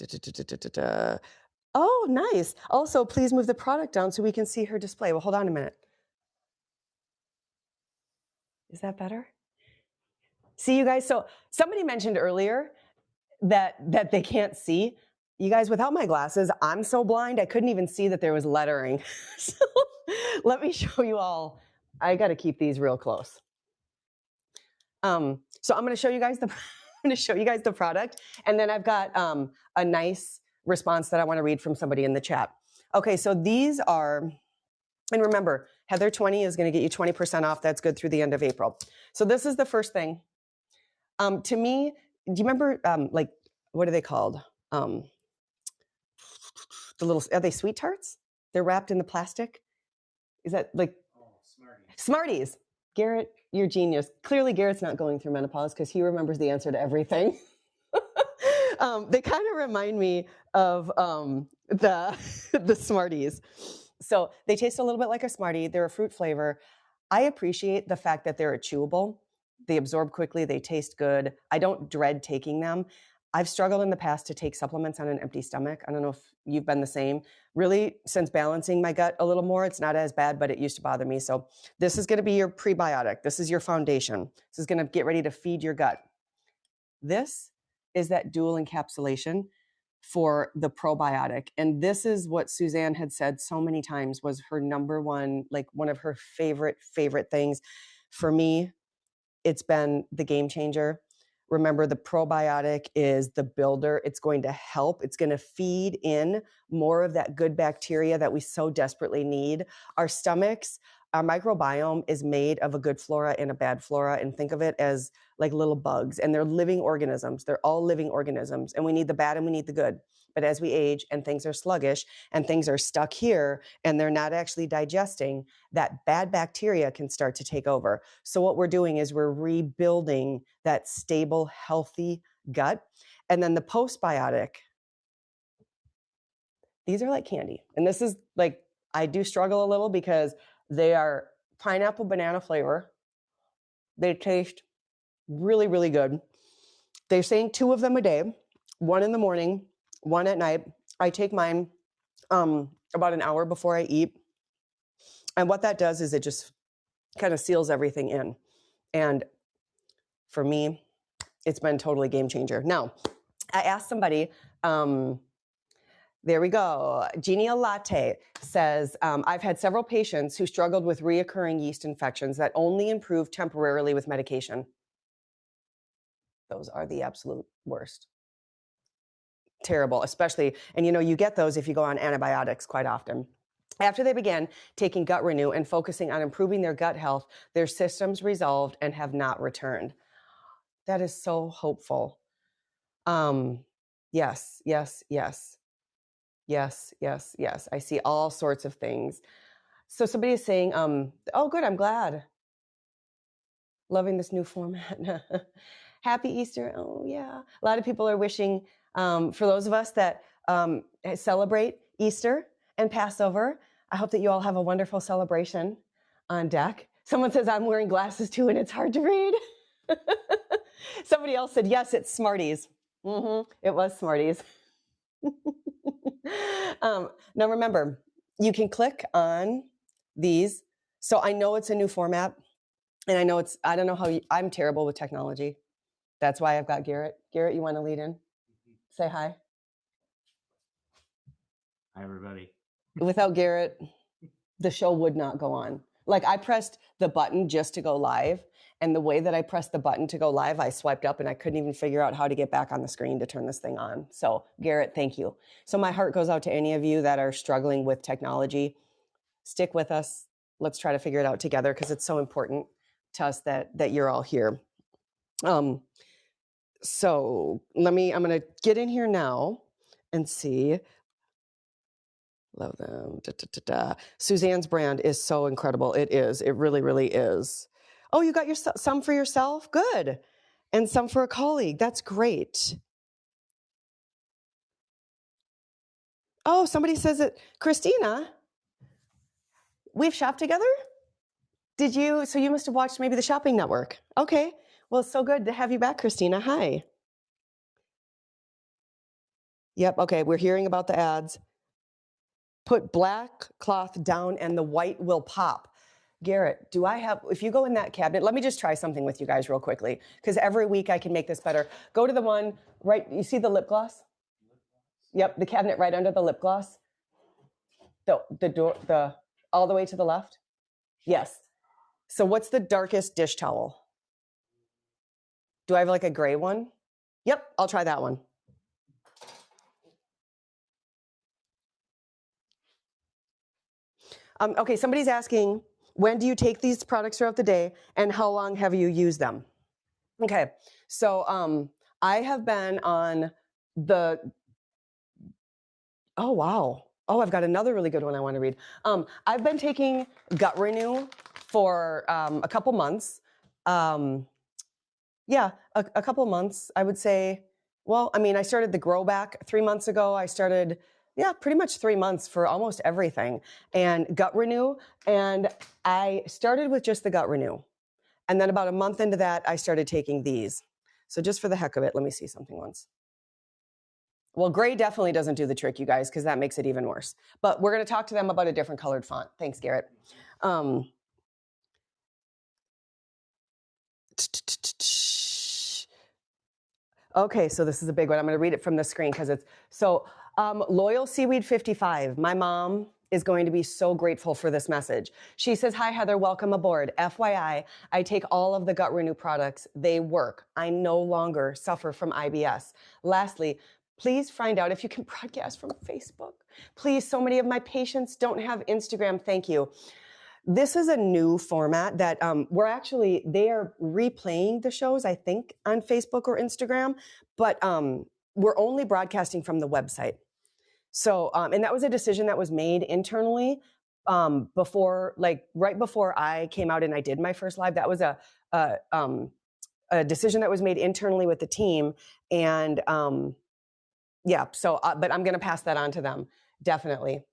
Oh, nice. Also, please move the product down so we can see her display. Well, hold on a minute. Is that better? See, you guys, so somebody mentioned earlier that they can't see. You guys, without my glasses, I'm so blind, I couldn't even see that there was lettering. So let me show you all. I got to keep these real close. So I'm going to show you guys the product, and then I've got a nice response that I want to read from somebody in the chat. Okay, so these are, and remember, Heather 20 is going to get you 20% off. That's good through the end of April. So this is the first thing. To me, do you remember, what are they called? Are they sweet tarts? They're wrapped in the plastic. Is that like Smarties? Garrett, you're genius. Clearly, Garrett's not going through menopause because he remembers the answer to everything. They kind of remind me of the Smarties. So they taste a little bit like a Smartie. They're a fruit flavor. I appreciate the fact that they're chewable. They absorb quickly. They taste good. I don't dread taking them. I've struggled in the past to take supplements on an empty stomach. I don't know if you've been the same. Really, since balancing my gut a little more, it's not as bad, but it used to bother me. So this is going to be your prebiotic. This is your foundation. This is going to get ready to feed your gut. This is that dual encapsulation for the probiotic. And this is what Suzanne had said so many times was her number one, like one of her favorite things. For me, it's been the game changer. Remember, the probiotic is the builder. It's going to help. It's going to feed in more of that good bacteria that we so desperately need. Our stomachs, our microbiome is made of a good flora and a bad flora. And think of it as like little bugs. And they're living organisms. They're all living organisms. And we need the bad and we need the good. But as we age and things are sluggish and things are stuck here and they're not actually digesting, that bad bacteria can start to take over. So what we're doing is we're rebuilding that stable, healthy gut. And then the postbiotic, these are like candy. And this is like, I do struggle a little because they are pineapple banana flavor. They taste really, really good. They're saying 2 of them a day, 1 in the morning, 1 at night. I take mine about an hour before I eat. And what that does is it just kind of seals everything in. And for me, it's been totally game changer. Now, I asked somebody, There we go. Genia Latte says, I've had several patients who struggled with reoccurring yeast infections that only improved temporarily with medication. Those are the absolute worst. Terrible, especially, and you get those if you go on antibiotics quite often. After they began taking Gut Renew and focusing on improving their gut health, their systems resolved and have not returned. That is so hopeful. Yes. I see all sorts of things. So somebody is saying, oh, good, I'm glad. Loving this new format. Happy Easter. Oh, yeah. A lot of people are wishing, for those of us that celebrate Easter and Passover, I hope that you all have a wonderful celebration on deck. Someone says, I'm wearing glasses too, and it's hard to read. Somebody else said, yes, it's Smarties. It was Smarties. Now remember, you can click on these. So I know it's a new format, and I don't know how I'm terrible with technology. That's why I've got Garrett. Garrett, you want to lead in? Say hi. Hi, everybody. Without Garrett, the show would not go on. Like, I pressed the button just to go live, and the way that I pressed the button to go live, I swiped up and I couldn't even figure out how to get back on the screen to turn this thing on. So Garrett, thank you. So my heart goes out to any of you that are struggling with technology. Stick with us. Let's try to figure it out together, because it's so important to us that you're all here. So I'm going to get in here now and see. Love them. Suzanne's brand is so incredible. It is. It really, really is. Oh, you got some for yourself? Good. And some for a colleague. That's great. Oh, somebody says it. Christina, we've shopped together? Did you? So you must have watched maybe the Shopping Network. Okay. Well, so good to have you back, Christina. Hi. Yep. Okay. We're hearing about the ads. Put black cloth down and the white will pop. Garrett, if you go in that cabinet, let me just try something with you guys real quickly, because every week I can make this better. Go to the one, right, you see the lip gloss? Yep, the cabinet right under the lip gloss. The door, all the way to the left? Yes. So what's the darkest dish towel? Do I have like a gray one? Yep, I'll try that one. Okay, somebody's asking, when do you take these products throughout the day, and how long have you used them? Okay, so I have been on oh, wow. Oh, I've got another really good one I want to read. I've been taking Gut Renew for a couple months. Yeah, a couple months, I would say. Well, I mean, I started the Grow Back 3 months ago. I started, pretty much 3 months for almost everything. And Gut Renew, and I started with just the Gut Renew. And then about a month into that, I started taking these. So just for the heck of it, let me see something once. Well, gray definitely doesn't do the trick, you guys, because that makes it even worse. But we're going to talk to them about a different colored font. Thanks, Garrett. Okay, so this is a big one. I'm going to read it from the screen because it's so Loyal Seaweed 55. My mom is going to be so grateful for this message. She says, hi, Heather, welcome aboard. FYI, I take all of the Gut Renew products. They work. I no longer suffer from IBS. Lastly, please find out if you can broadcast from Facebook. Please, so many of my patients don't have Instagram. Thank you. This is a new format that they are replaying the shows, I think, on Facebook or Instagram, but we're only broadcasting from the website. So, and that was a decision that was made internally right before I came out and I did my first live. That was a decision that was made internally with the team. And but I'm going to pass that on to them, definitely.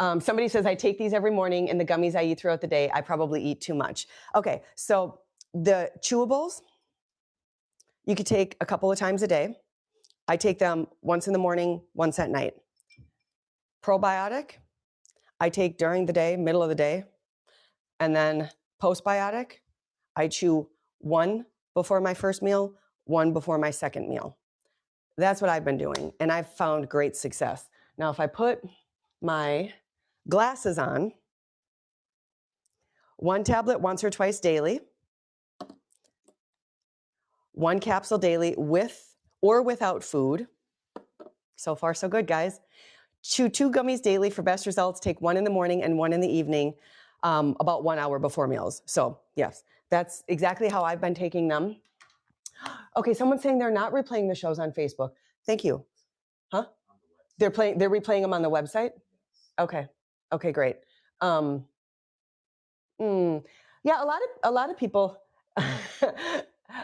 Somebody says, I take these every morning, and the gummies I eat throughout the day, I probably eat too much. Okay, so the chewables, you could take a couple of times a day. I take them once in the morning, once at night. Probiotic, I take during the day, middle of the day. And then postbiotic, I chew one before my first meal, one before my second meal. That's what I've been doing, and I've found great success. Now, if I put my glasses on, 1 tablet once or twice daily, 1 capsule daily with or without food. So far, so good, guys. Chew 2 gummies daily for best results. Take 1 in the morning and 1 in the evening, about 1 hour before meals. So yes, that's exactly how I've been taking them. Okay, someone's saying they're not replaying the shows on Facebook. Thank you. Huh? They're replaying them on the website? Okay. Okay, great. Yeah, a lot of people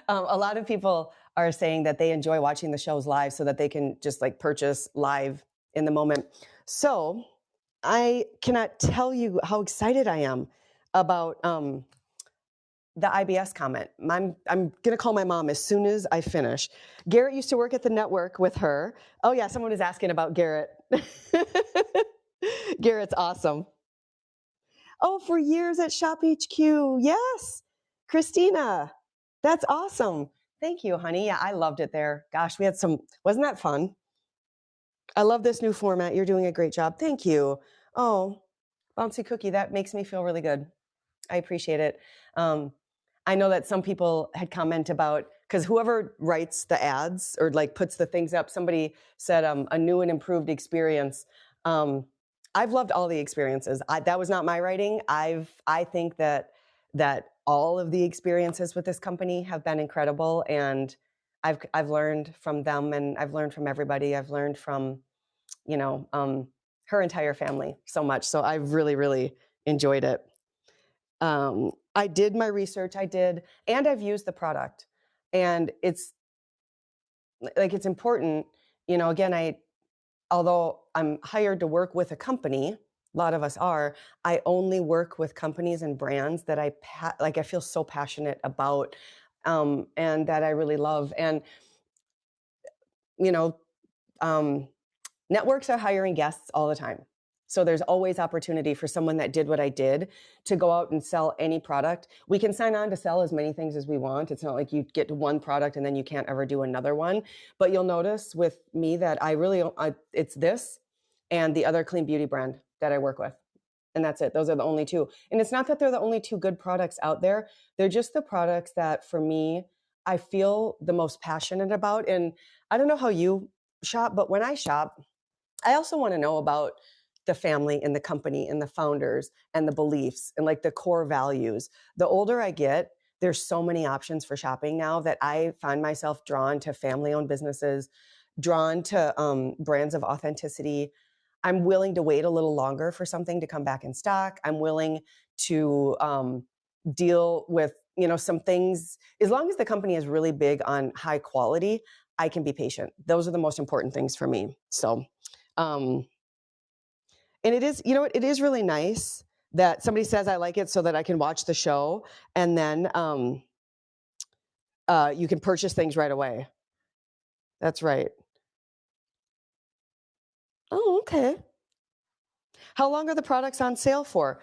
a lot of people are saying that they enjoy watching the shows live so that they can just like purchase live in the moment. So I cannot tell you how excited I am about the IBS comment. I'm going to call my mom as soon as I finish. Garrett used to work at the network with her. Oh yeah, someone was asking about Garrett. Garrett's awesome. Oh, for years at Shop HQ. Yes, Christina. That's awesome. Thank you, honey. Yeah, I loved it there. Gosh, we had wasn't that fun? I love this new format. You're doing a great job. Thank you. Oh, Bouncy Cookie, that makes me feel really good. I appreciate it. I know that some people had comment about, because whoever writes the ads or like puts the things up, somebody said a new and improved experience. I've loved all the experiences. That was not my writing. I think that all of the experiences with this company have been incredible, and I've learned from them, and I've learned from everybody. I've learned from, her entire family so much. So I've really, really enjoyed it. I did my research, and I've used the product, and it's important, again, although I'm hired to work with a company, a lot of us are, I only work with companies and brands that I feel so passionate about, and that I really love. And, networks are hiring guests all the time. So there's always opportunity for someone that did what I did to go out and sell any product. We can sign on to sell as many things as we want. It's not like you get to one product and then you can't ever do another one. But you'll notice with me that it's this and the other clean beauty brand that I work with. And that's it. Those are the only 2. And it's not that they're the only 2 good products out there. They're just the products that, for me, I feel the most passionate about. And I don't know how you shop, but when I shop, I also want to know about the family and the company and the founders and the beliefs and like the core values. The older I get, there's so many options for shopping now that I find myself drawn to family-owned businesses, drawn to brands of authenticity. I'm willing to wait a little longer for something to come back in stock. I'm willing to deal with, some things. As long as the company is really big on high quality, I can be patient. Those are the most important things for me. So, and it is, it is really nice that somebody says I like it so that I can watch the show, and then you can purchase things right away. That's right. Oh, okay. How long are the products on sale for?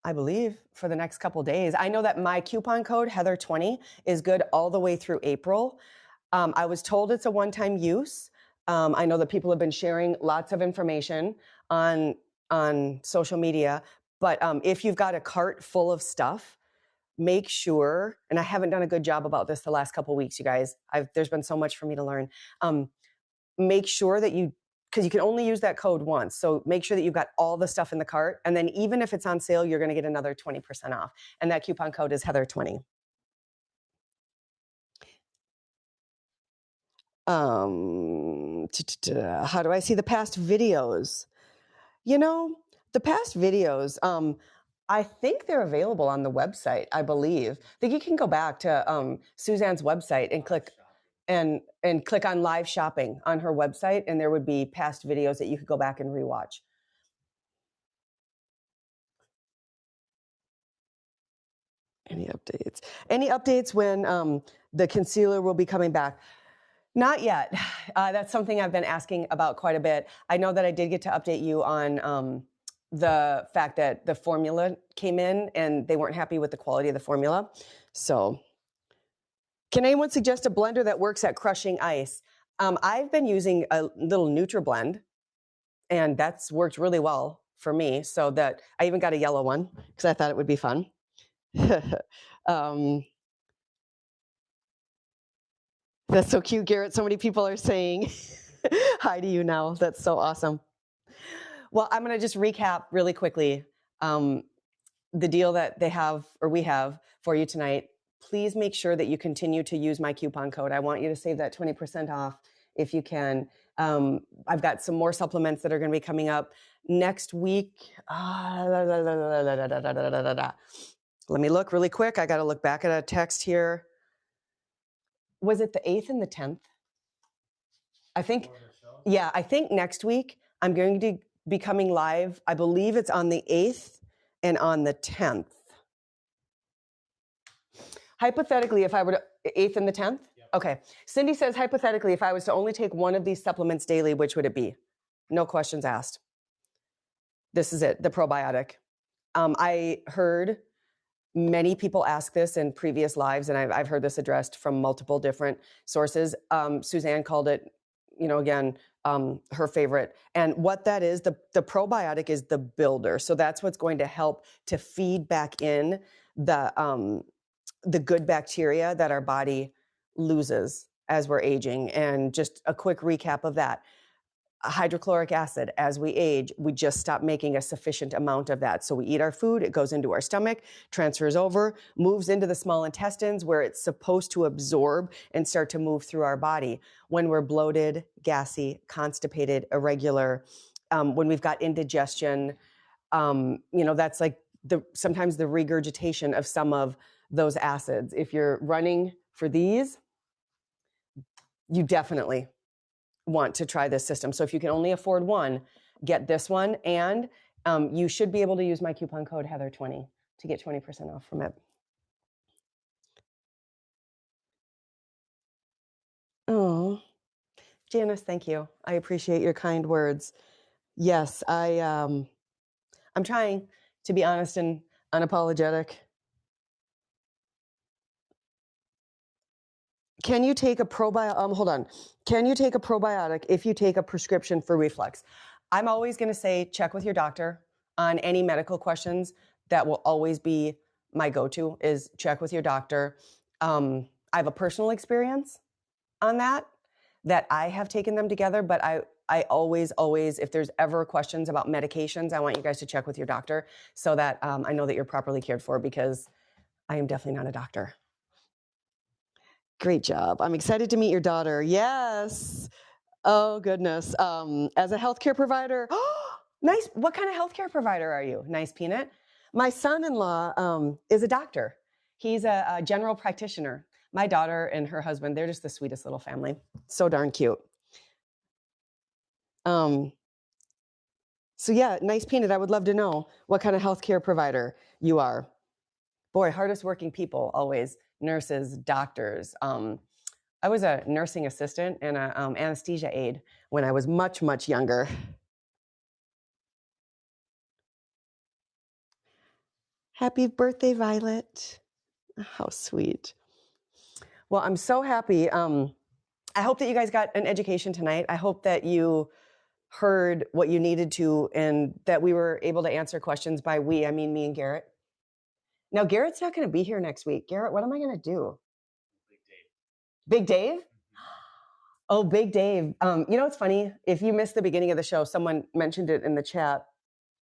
I believe for the next couple days. I know that my coupon code, Heather20, is good all the way through April. I was told it's a one-time use. I know that people have been sharing lots of information on social media, but if you've got a cart full of stuff, make sure, and I haven't done a good job about this the last couple of weeks, you guys, there's been so much for me to learn. Make sure that because you can only use that code once. So make sure that you've got all the stuff in the cart. And then even if it's on sale, you're going to get another 20% off. And that coupon code is Heather20. How do I see the past videos? The past videos, I think they're available on the website, I believe. I think you can go back to Suzanne's website and click on live shopping on her website, and there would be past videos that you could go back and rewatch. Any updates? Any updates when the concealer will be coming back? Not yet. That's something I've been asking about quite a bit. I know that I did get to update you on the fact that the formula came in and they weren't happy with the quality of the formula. So, can anyone suggest a blender that works at crushing ice? I've been using a little NutriBlend, and that's worked really well for me. So that I even got a yellow one because I thought it would be fun. That's so cute, Garrett. So many people are saying hi to you now. That's so awesome. Well, I'm going to just recap really quickly the deal that they have, or we have for you tonight. Please make sure that you continue to use my coupon code. I want you to save that 20% off if you can. I've got some more supplements that are going to be coming up next week. Let me look really quick. I got to look back at a text here. Was it the 8th and the 10th? I think, yeah, I think next week I'm going to be coming live. I believe it's on the 8th and on the 10th. Hypothetically, if I were to, 8th and the 10th? Yep. Okay. Cindy says, hypothetically, if I was to only take one of these supplements daily, which would it be? No questions asked. This is it, the probiotic. I heard many people ask this in previous lives, and I've heard this addressed from multiple different sources. Suzanne called it, again, her favorite. And what that is, the probiotic is the builder. So that's what's going to help to feed back in the good bacteria that our body loses as we're aging. And just a quick recap of that. Hydrochloric acid, as we age, we just stop making a sufficient amount of that. So we eat our food, it goes into our stomach, transfers over, moves into the small intestines where it's supposed to absorb and start to move through our body. When we're bloated, gassy, constipated, irregular, when we've got indigestion, that's like sometimes the regurgitation of some of those acids. If you're running for these, you definitely want to try this system. So if you can only afford one, get this one. And you should be able to use my coupon code Heather20 to get 20% off from it. Oh, Janice, thank you. I appreciate your kind words. Yes, I'm trying to be honest and unapologetic. Can you take a probiotic? Hold on. Can you take a probiotic if you take a prescription for reflux? I'm always going to say check with your doctor on any medical questions. That will always be my go-to, is check with your doctor. I have a personal experience on that I have taken them together, but I always, if there's ever questions about medications, I want you guys to check with your doctor so that I know that you're properly cared for, because I am definitely not a doctor. Great job. I'm excited to meet your daughter. Yes. Oh, goodness. As a healthcare provider, nice. What kind of healthcare provider are you? Nice, Peanut. My son-in-law is a doctor. He's a general practitioner. My daughter and her husband, they're just the sweetest little family. So darn cute. So yeah, nice, Peanut. I would love to know what kind of healthcare provider you are. Boy, hardest working people always. Nurses, doctors. I was a nursing assistant and an anesthesia aide when I was much, much younger. Happy birthday, Violet. How sweet. Well, I'm so happy. I hope that you guys got an education tonight. I hope that you heard what you needed to, and that we were able to answer questions. By we, I mean me and Garrett. Now, Garrett's not going to be here next week. Garrett, what am I going to do? Big Dave? Oh, Big Dave. It's funny. If you missed the beginning of the show, someone mentioned it in the chat.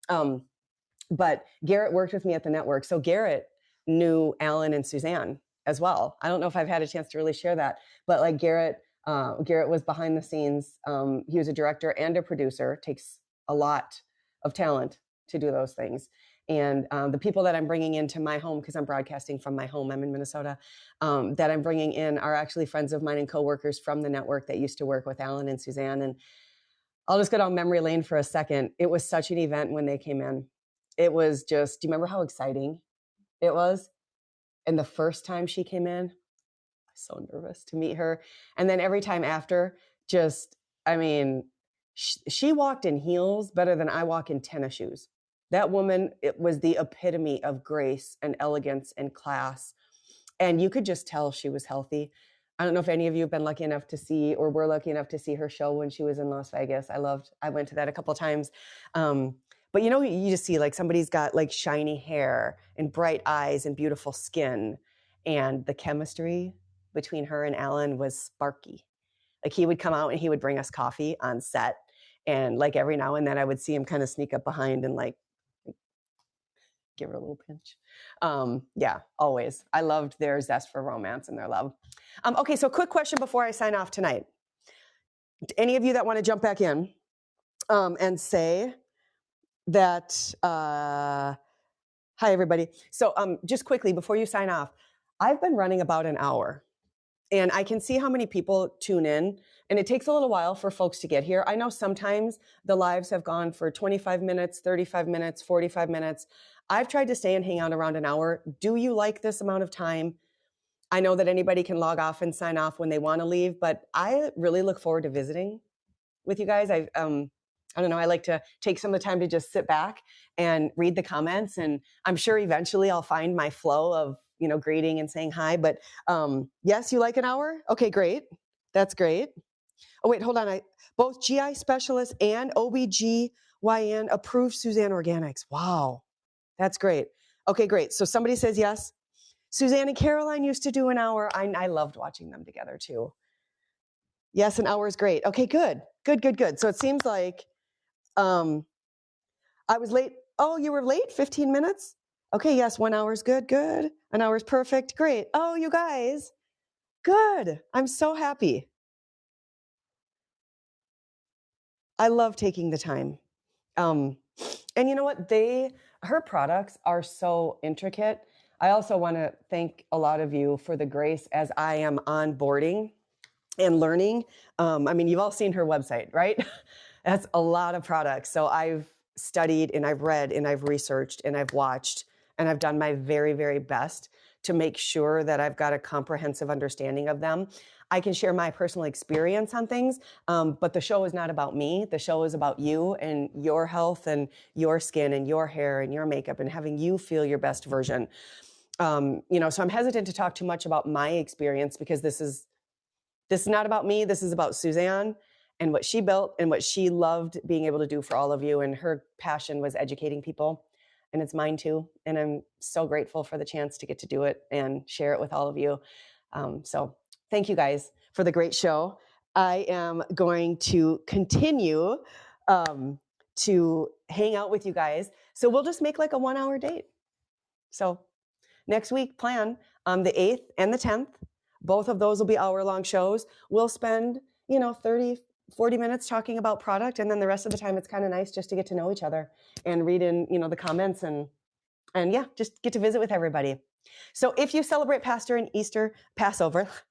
But Garrett worked with me at the network. So Garrett knew Alan and Suzanne as well. I don't know if I've had a chance to really share that, but like Garrett was behind the scenes. He was a director and a producer. Takes a lot of talent to do those things. And the people that I'm bringing into my home, because I'm broadcasting from my home, I'm in Minnesota, that I'm bringing in are actually friends of mine and coworkers from the network that used to work with Alan and Suzanne. And I'll just go down memory lane for a second. It was such an event when they came in. It was just, do you remember how exciting it was? And the first time she came in, I was so nervous to meet her. And then every time after, she walked in heels better than I walk in tennis shoes. That woman, it was the epitome of grace and elegance and class. And you could just tell she was healthy. I don't know if any of you have been lucky enough to see, or were lucky enough to see her show when she was in Las Vegas. I went to that a couple of times. But you know, you just see like somebody's got like shiny hair and bright eyes and beautiful skin. And the chemistry between her and Alan was sparky. Like he would come out and he would bring us coffee on set. And like every now and then I would see him kind of sneak up behind and like give her a little pinch. Yeah, always. I loved their zest for romance and their love. Okay, so quick question before I sign off tonight. Any of you that want to jump back in and say that, hi, everybody. So just quickly, before you sign off, I've been running about an hour. And I can see how many people tune in. And it takes a little while for folks to get here. I know sometimes the lives have gone for 25 minutes, 35 minutes, 45 minutes. I've tried to stay and hang out around an hour. Do you like this amount of time? I know that anybody can log off and sign off when they want to leave, but I really look forward to visiting with you guys. I don't know. I like to take some of the time to just sit back and read the comments. And I'm sure eventually I'll find my flow of, you know, greeting and saying hi. But yes, you like an hour? Okay, great. That's great. Oh, wait, hold on. Both GI specialist and OBGYN approved Suzanne Organics. Wow. That's great. Okay, great. So somebody says yes. Suzanne and Caroline used to do an hour. I loved watching them together too. Yes, an hour is great. Okay, good. So it seems like I was late. Oh, you were late? 15 minutes? Okay, yes, 1 hour is good. An hour is perfect. Great. Oh, you guys. Good. I'm so happy. I love taking the time. And you know what? Her products are so intricate. I also want to thank a lot of you for the grace as I am onboarding and learning. I mean, you've all seen her website, right? That's a lot of products. So I've studied and I've read and I've researched and I've watched and I've done my very, very best to make sure that I've got a comprehensive understanding of them. I can share my personal experience on things, but the show is not about me. The show is about you and your health and your skin and your hair and your makeup and having you feel your best version. You know, so I'm hesitant to talk too much about my experience because this is not about me. This is about Suzanne and what she built and what she loved being able to do for all of you. And her passion was educating people. And it's mine too. And I'm so grateful for the chance to get to do it and share it with all of you. So thank you guys for the great show. I am going to continue to hang out with you guys. So we'll just make like a 1 hour date. So next week, plan on the 8th and the 10th. Both of those will be hour-long shows. We'll spend, 30, 40 minutes talking about product. And then the rest of the time, it's kind of nice just to get to know each other and read in, the comments and yeah, just get to visit with everybody. So if you celebrate Passover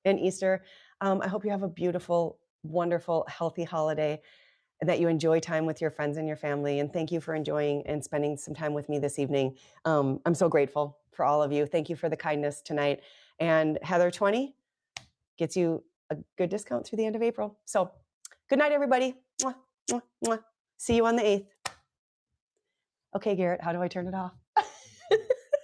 and Easter, I hope you have a beautiful, wonderful, healthy holiday and that you enjoy time with your friends and your family. And thank you for enjoying and spending some time with me this evening. I'm so grateful for all of you. Thank you for the kindness tonight. And Heather 20 gets you a good discount through the end of April. So good night, everybody. Mwah, mwah, mwah. See you on the 8th. Okay, Garrett, how do I turn it off?